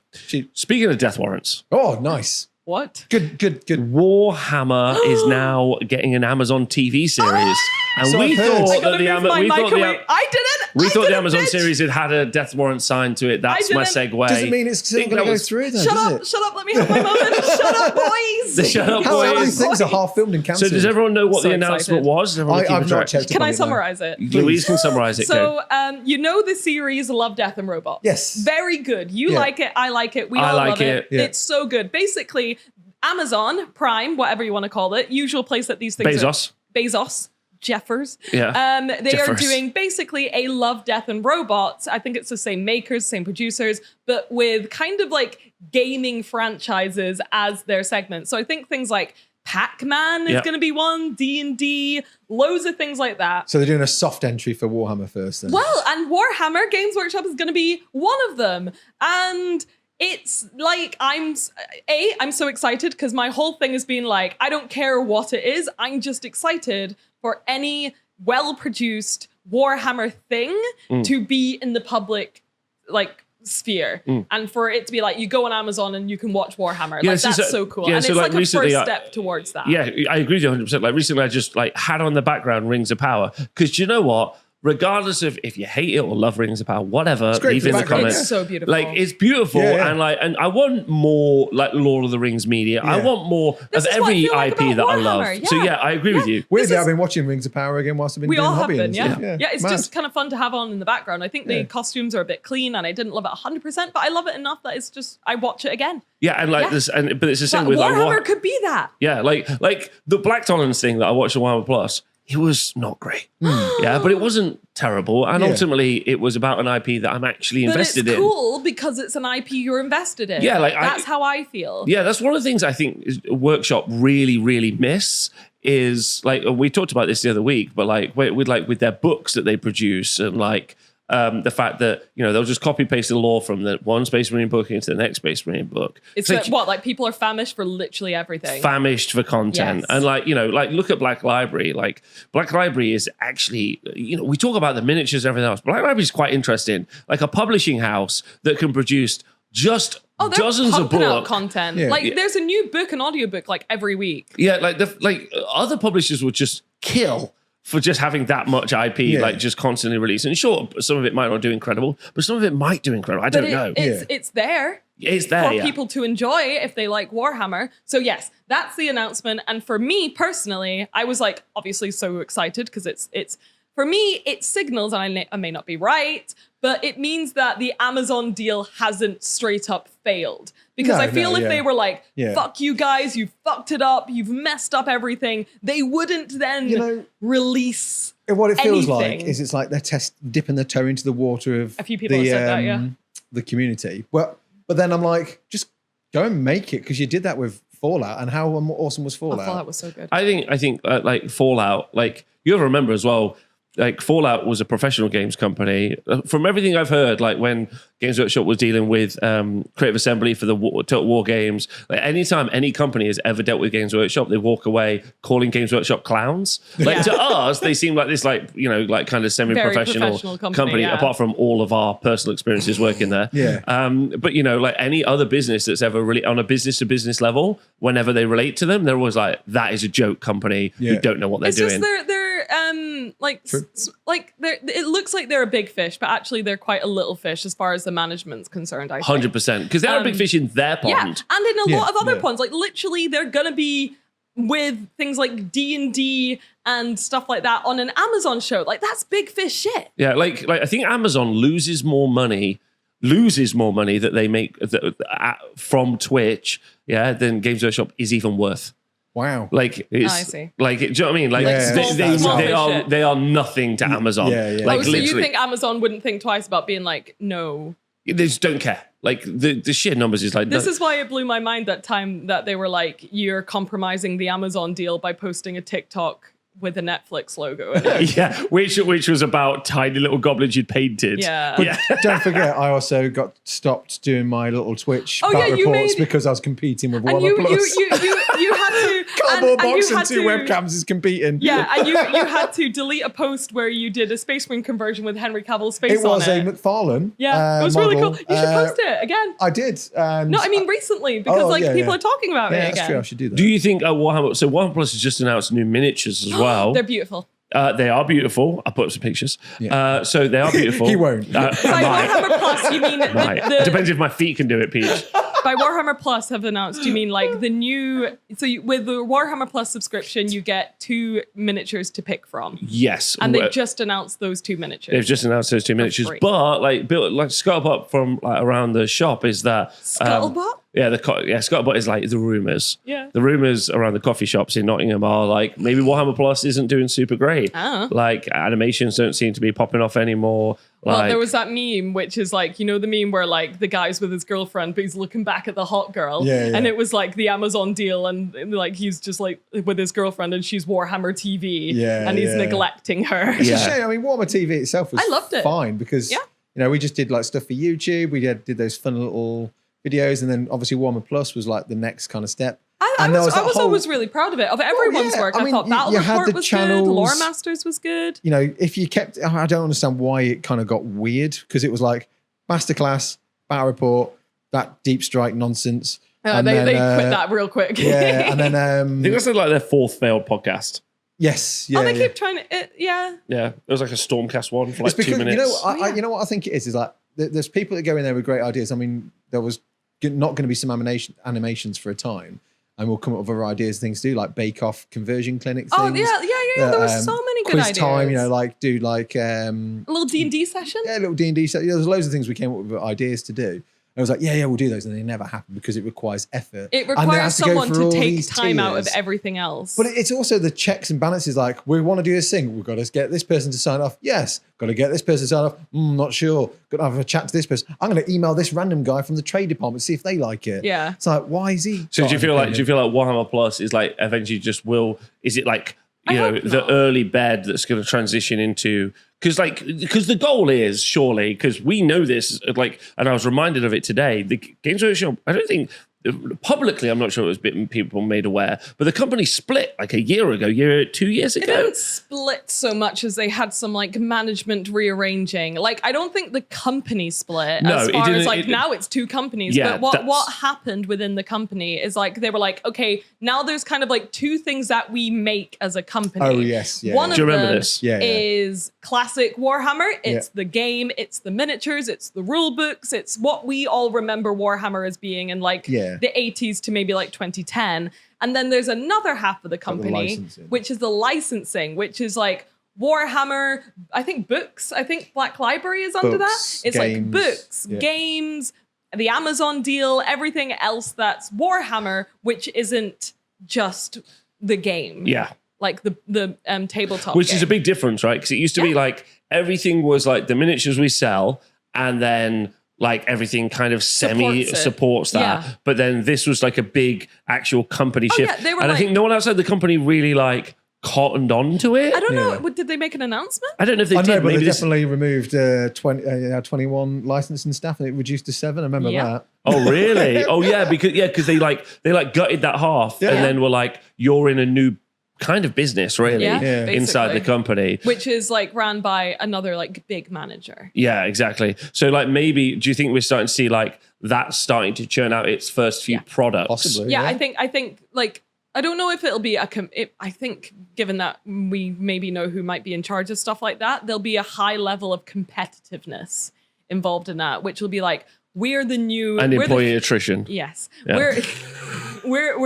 Speaking of death warrants, Oh, nice. What? Good. Warhammer is now getting an Amazon TV series, and So we I've heard. I thought that gotta the move my we mic thought away. the I didn't. we I thought the didn't, Amazon bitch. series had a death warrant signed to it. That's my didn't. segue. Doesn't mean it's still Think going to that go was- through though, Shut does up! it? Shut up! Let me have my moment. Shut up, boys. The Shut Up How many Boys. things are half filmed and So cancelled? does everyone know what So the announcement excited. was? Does everyone keep I've a not track? checked. Can upon I it, no. summarize it? Louise can summarize it. So, you know the series Love, Death, and Robots? Yes. Very good. You Yeah. like it. I like it. We I all like love it. it. Yeah. It's so good. Basically, Amazon Prime, whatever you want to call it, usual place that these things Bezos. Jeffers. Yeah. They are Jeffers. doing basically a Love, Death, and Robots. I think it's the same makers, same producers, but with kind of like gaming franchises as their segment. So I think things like Pac-Man is Yeah. going to be one, D&D, loads of things like that. So they're doing a soft entry for Warhammer first then. Well, and Warhammer Games Workshop is going to be one of them. And it's like, I'm so excited because my whole thing has been like, I don't care what it is. I'm just excited for any well-produced Warhammer thing to be in the public, like, sphere. And for it to be like, you go on Amazon and you can watch Warhammer. Yeah, like, so- that's so cool. yeah, And so, it's like, like a recently, first step towards that. Yeah, I agree with you 100%. Like recently, I just like had on the background Rings of Power because you know what? regardless of if you hate it or love Rings of Power, whatever, great leave for in the the background, comments. It's so beautiful. Like, it's beautiful, Yeah. and I want more like Lord of the Rings media. I Yeah. want more This of is what I every feel like IP about that I love. Warhammer, So yeah. I agree with you. Weirdly, This is- I've been watching Rings of Power again whilst I've been We doing all have hobby been, and yeah. stuff. Yeah, it's Mad. just kind of fun to have on in the background. I think the Yeah. costumes are a bit clean, and I didn't love it 100%, but I love it enough that it's just I watch it again. Yeah, and like Yeah. this, but it's the same But with like Warhammer could be that. yeah, like the Black Tolerance thing that I watched on Warhammer Plus. It was not great. Yeah, but it wasn't terrible. And Yeah. ultimately, it was about an IP that I'm actually But invested it's in. cool because it's an IP you're invested in. Yeah, like that's how I feel. Yeah, that's one of the things I think Workshop really miss is like we talked about this the other week, but like with their books that they produce and like the fact that they'll just copy paste the lore from the one Space Marine book into the next Space Marine book. It's like, like people are famished for literally everything. famished for content. Yes. And like look at Black Library. Like Black Library is actually we talk about the miniatures and everything else. Black Library is quite interesting. Like a publishing house that can produce just they're dozens of pumping out books. content. Yeah. Like there's a new book and audiobook like every week. Yeah, like other publishers would just kill for just having that much IP, Yeah. like just constantly releasing. And sure, some of it might not do incredible, but some of it might do incredible. I don't know. It's there. It's there For yeah. people to enjoy if they like Warhammer. So yes, that's the announcement. And for me personally, I was like obviously so excited because it's for me, it signals, and I may not be right, but it means that the Amazon deal hasn't straight up failed. Because I feel if they were like, fuck you guys, you fucked it up, you've messed up everything, they wouldn't then release What it feels anything. like is it's like they're dipping their toe into the water of A few people have said that, yeah. the community. But then I'm like, just go and make it because you did that with Fallout, and how awesome was Fallout? Fallout was so good. I think like Fallout, like you ever remember as well, like Fallout was a professional games company. From everything I've heard, like when Games Workshop was dealing with Creative Assembly for the Total War games, like anytime any company has ever dealt with Games Workshop, they walk away calling Games Workshop clowns. Like to us, they seem like this like kind of semi-professional professional company, yeah. apart from all of our personal experiences working there. Yeah. But like any other business that's ever really on a business to business level, whenever they relate to them, they're always like, that is a joke company. Yeah. We don't know what they're It's doing. just they're it looks like they're a big fish, but actually they're quite a little fish as far as the management's concerned. I think. 100%, because they're a big fish in their pond. Yeah, and in a lot of other Yeah. ponds, like literally, they're gonna be with things like D&D and stuff like that on an Amazon show. Like that's big fish shit. Yeah, like I think Amazon loses more money that they make from Twitch, than Games Workshop is even worth. Wow. Like it's I see. like do you know what I mean? Like Yeah. Small they are nothing to Amazon. Yeah. Like So literally, you think Amazon wouldn't think twice about being like, no. they just don't care. Like the sheer numbers is like This is why it blew my mind that time that they were like, you're compromising the Amazon deal by posting a TikTok with a Netflix logo in it. yeah, which was about tiny little goblins you'd painted. Yeah. Don't forget, I also got stopped doing my little Twitch Oh, battle yeah, you reports made- because I was competing with And Warhammer Plus. you had to Cardboard and box you and had two to- webcams is competing. Yeah, and you had to delete a post where you did a Space Marine conversion with Henry Cavill's face It was on a it. McFarlane. Yeah, it was really model. cool. You should post it again. I did. And No, I mean recently because yeah, people yeah. are talking about yeah, it that's again. true. I should do that. Do you think Warhammer? So Warhammer Plus has just announced new miniatures as well. They're beautiful. They are beautiful. I'll put up some pictures. So they are beautiful. He won't. By Warhammer Plus, you mean Depends if my feet can do it, Peach. by Warhammer Plus have announced, you mean like the new? So with the Warhammer Plus subscription, you get 2 miniatures to pick from, Yes. and they just announced those 2 miniatures. They've just announced those 2 miniatures, free. but like built like Scuttlebutt from like around the shop is that Scuttlebutt? Scuttlebutt is like the rumors. Yeah. The rumors around the coffee shops in Nottingham are like maybe Warhammer Plus isn't doing super great. Oh. Like animations don't seem to be popping off anymore. Well, Like, there was that meme, which is like, you know, the meme where like the guy's with his girlfriend, but he's looking back at the hot girl. Yeah, yeah. And it was like the Amazon deal, and like he's just like with his girlfriend, and she's Warhammer TV, Yeah, and he's yeah. neglecting her. It's Yeah. a shame. I mean, Warhammer TV itself was I loved it. fine because Yeah. we just did like stuff for YouTube. We did those fun little videos, and then obviously Warhammer Plus was like the next kind of step. I And there was that whole- always really proud of it. Of everyone's yeah. work, I I mean, thought you Battle had Report the was channels- good. Lore Masters was good. If you kept, I don't understand why it kind of got weird because it was like Masterclass, Battle Report, that Deep Strike nonsense. And They then, quit that real quick. Yeah, and then I think that's like their 4th failed podcast. Yes. Yeah. Oh, they yeah. keep trying to. Yeah. Yeah, it was like a Stormcast one for like It's 2 minutes. you know what I think it is like there's people that go in there with great ideas. I mean, there was not going to be some animations for a time, and we'll come up with other ideas, things to do like Bake Off conversion clinic things. Oh yeah. There were so many good quiz ideas. time, you know, like do like a little D&D session. yeah, a little D&D set. There's loads of things we came up with ideas to do. I was like, yeah, we'll do those, and they never happen because it requires effort. It And they requires have go someone through to all take these time out of tiers. everything else. But it's also the checks and balances. Like, we want to do this thing. We've got to get this person to sign off. Yes. Got to get this person to sign off. Not sure. Got to have a chat to this person. I'm going to email this random guy from the trade department, see if they like it. Yeah. It's like, why is he? So do you feel like Warhammer Plus is like eventually just is it like I know hope the not. early bed that's going to transition into because the goal is surely because we know this like and I was reminded of it today the Games Workshop I don't think publicly I'm not sure it was people made aware but the company split like a year ago 2 years It ago. didn't split so much as they had some like management rearranging. Like I don't think the company split No, as it far didn't- as like now it's two companies. Yeah, but what happened within the company is like they were like, okay, now there's kind of like two things that we make as a company. Oh, yes, yeah. One Do you of remember them this? Yeah, yeah. is classic Warhammer. It's Yeah. the game, it's the miniatures, it's the rule books, it's what we all remember Warhammer as being in like Yeah. the 80s to maybe like 2010. And then there's another half of the company, licensing. which is the licensing, which is like Warhammer, I think books, I think Black Library is under Books, that. It's games, like books, yeah. games, the Amazon deal, everything else that's Warhammer, which isn't just the game. Yeah. Like the tabletop Which game. is a big difference, right? Because it used to be like everything was like the miniatures we sell, and then like everything kind of supports that. Yeah. But then this was like a big actual company Oh, shift. yeah, they were and I like- think no one outside the company really like cottoned on to it. I don't Yeah. know. Did they make an announcement? I don't know if they I did. know, but Maybe they this- definitely removed 21 licensing staff and it reduced to 7. I remember Yeah. that. Oh really? Oh yeah, because they gutted that half Yeah. and then were like, you're in a new kind of business, really, Yeah, Yeah. inside the basically. company. Which is like ran by another like big manager. Yeah, exactly. So like maybe do you think we're starting to see like that starting to churn out its first few Yeah. products? Possibly. Yeah, I think like I don't know if it'll be I think given that we maybe know who might be in charge of stuff like that, there'll be a high level of competitiveness involved in that, which will be like we're the new And we're the- employee attrition. Yes. Yeah. We're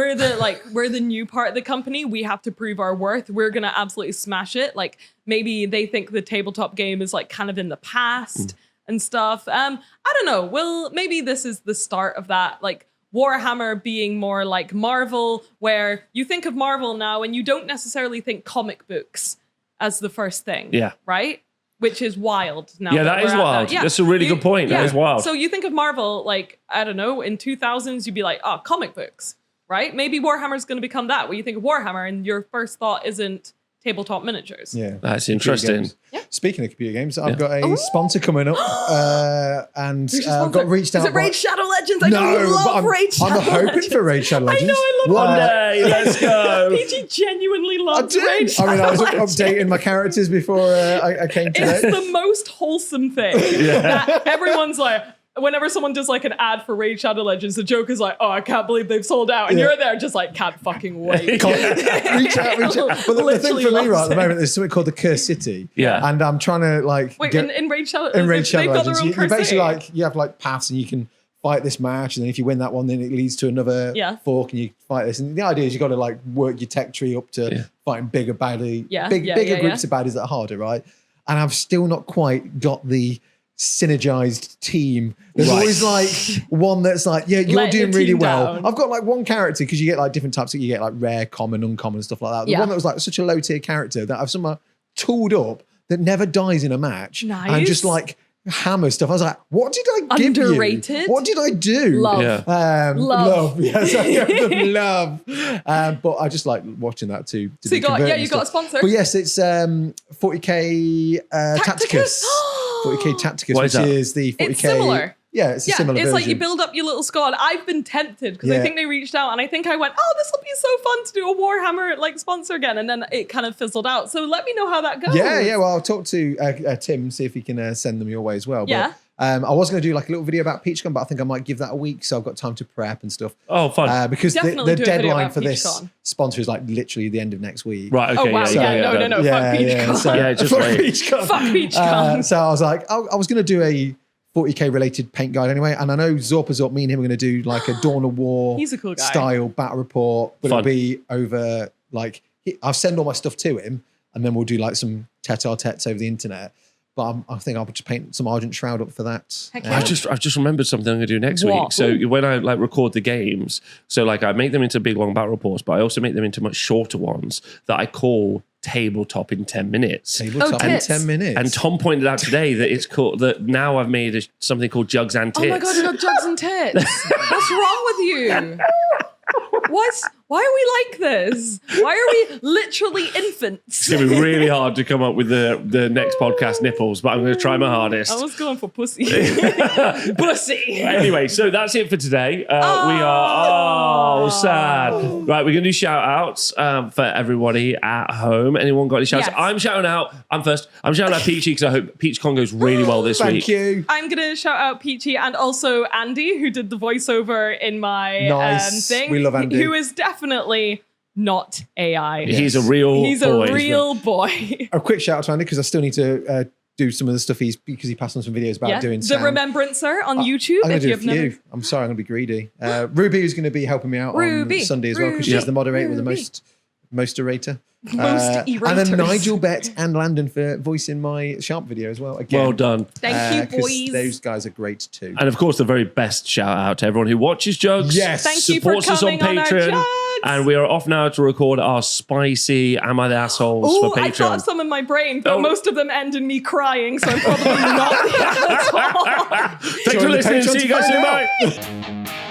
the new part of the company. We have to prove our worth. We're gonna absolutely smash it. Like maybe they think the tabletop game is like kind of in the past and stuff. I don't know. Well, maybe this is the start of that. Like Warhammer being more like Marvel, where you think of Marvel now and you don't necessarily think comic books as the first thing. Yeah. Right? Which is wild now. Yeah, that we're is at wild. That's a really good point. That is wild. So you think of Marvel, like, I don't know, in 2000s, you'd be like, oh, comic books, right? Maybe Warhammer's going to become that, where you think of Warhammer and your first thought isn't tabletop miniatures. Yeah. That's Computer interesting. games. Yeah. Speaking of computer games, I've got a sponsor coming up, and Who's your I've got sponsor? reached out. Is it Raid by- Shadow Legends? I know you but love Raid Shadow I'm hoping Legends. for Raid Shadow Legends. I know, I love One day, let's go. Peachy genuinely I loves do. Raid Shadow I mean, I was Legends. updating my characters before I came It's today. the most wholesome thing that everyone's like, whenever someone does like an ad for Raid Shadow Legends, the joke is like, oh, I can't believe they've sold out. And Yeah. you're there just like, can't fucking wait. Reach out. But the thing Literally for me, loves right at the it. moment, there's something called the Curse City. Yeah. And I'm trying to like Wait, get in Raid Shadow, in Raid Shadow they've got their Legends. own You Curse basically City. like you have like paths and you can fight this match, and then if you win that one, then it leads to another Yeah. fork, and you fight this. And the idea is you got to like work your tech tree up to fighting bigger bigger groups of baddies that are harder, right? And I've still not quite got the synergized team. There's Right. always like one that's like, yeah, you're Letting doing the really team well. down. I've got like one character because you get like different types. You get like rare, common, uncommon, stuff like that. The Yeah. one that was like such a low tier character that I've somehow tooled up that never dies in a match and Nice. just like hammer stuff. I was like, what did I give Underrated? you? What did I do? Love. Yeah. Love. Yes, I give them love. But I just like watching that too. So you got, you got a sponsor. But yes, it's 40k Tacticus. 40k Tacticus, What which is that? is the 40k. It's similar. Yeah, it's a Yeah, similar it's version. like you build up your little squad. I've been tempted because I Yeah. think they reached out and I think I went, oh, this will be so fun to do a Warhammer like sponsor again. And then it kind of fizzled out. So let me know how that goes. Yeah, well, I'll talk to Tim, see if he can send them your way as well. Yeah. I was going to do like a little video about PeachCon, but I think I might give that a week, so I've got time to prep and stuff. Oh, fun. Because Definitely the do a video deadline about for this PeachCon. sponsor is like literally the end of next week. Right, okay. Oh, wow. No. Fuck PeachCon. So, Yeah, just fuck wait. PeachCon. Fuck PeachCon. So I was like, I was going to do a 40k related paint guide anyway, and I know Zorp, me and him are going to do like a Dawn of War He's a cool guy. style battle report, but Fun. it'll be over like I'll send all my stuff to him, and then we'll do like some tete-a-tetes over the internet. But I think I'll just paint some Argent Shroud up for that. Heck yeah. I've just remembered something I'm going to do next What? week. So when I like record the games, so like I make them into big long battle reports, but I also make them into much shorter ones that I call Tabletop in 10 minutes. Tabletop in tits. 10 minutes. And Tom pointed out today that it's called that now I've made something called Juggz and Tits. Oh my God, you got Juggz and Tits. What's wrong with you? Why are we like this? Why are we literally infants? It's going to be really hard to come up with the next podcast nipples, but I'm going to try my hardest. I was going for pussy. Pussy. Anyway, so that's it for today. We are sad. Right, we're going to do shout outs for everybody at home. Anyone got any shouts? Yes. I'm shouting out. I'm first. I'm shouting out Peachy because I hope PeachCon goes really well this week. Thank you. I'm going to shout out Peachy and also Andy, who did the voiceover in my Nice. thing. We love Andy. Who is definitely not AI. He's a real He's boy. a real boy. A quick shout out to Andy because I still need to do some of the stuff because he passed on some videos about doing the sound. Remembrancer on YouTube. I'm going If to do you a have few. never. I'm sorry, I'm going to be greedy. Ruby is going to be helping me out Ruby. on Sunday as well because Ruby. she's the moderator with the Ruby. most erator. Most And erators. then Nigel, Bet, and Landon for voicing my Sharp video as well. Again, Well done. Thank you, 'cause boys. Those guys are great too. And of course, the very best shout out to everyone who watches Juggz. Yes. Thank you for supports us on coming on our Patreon. Juggz. And we are off now to record our spicy Am I the Assholes Oh, for I thought Patreon. of some in my brain, but Oh. most of them end in me crying, so I'm probably not the asshole. Thanks for Join the listening. Patreon See you to guys find soon. out. Bye.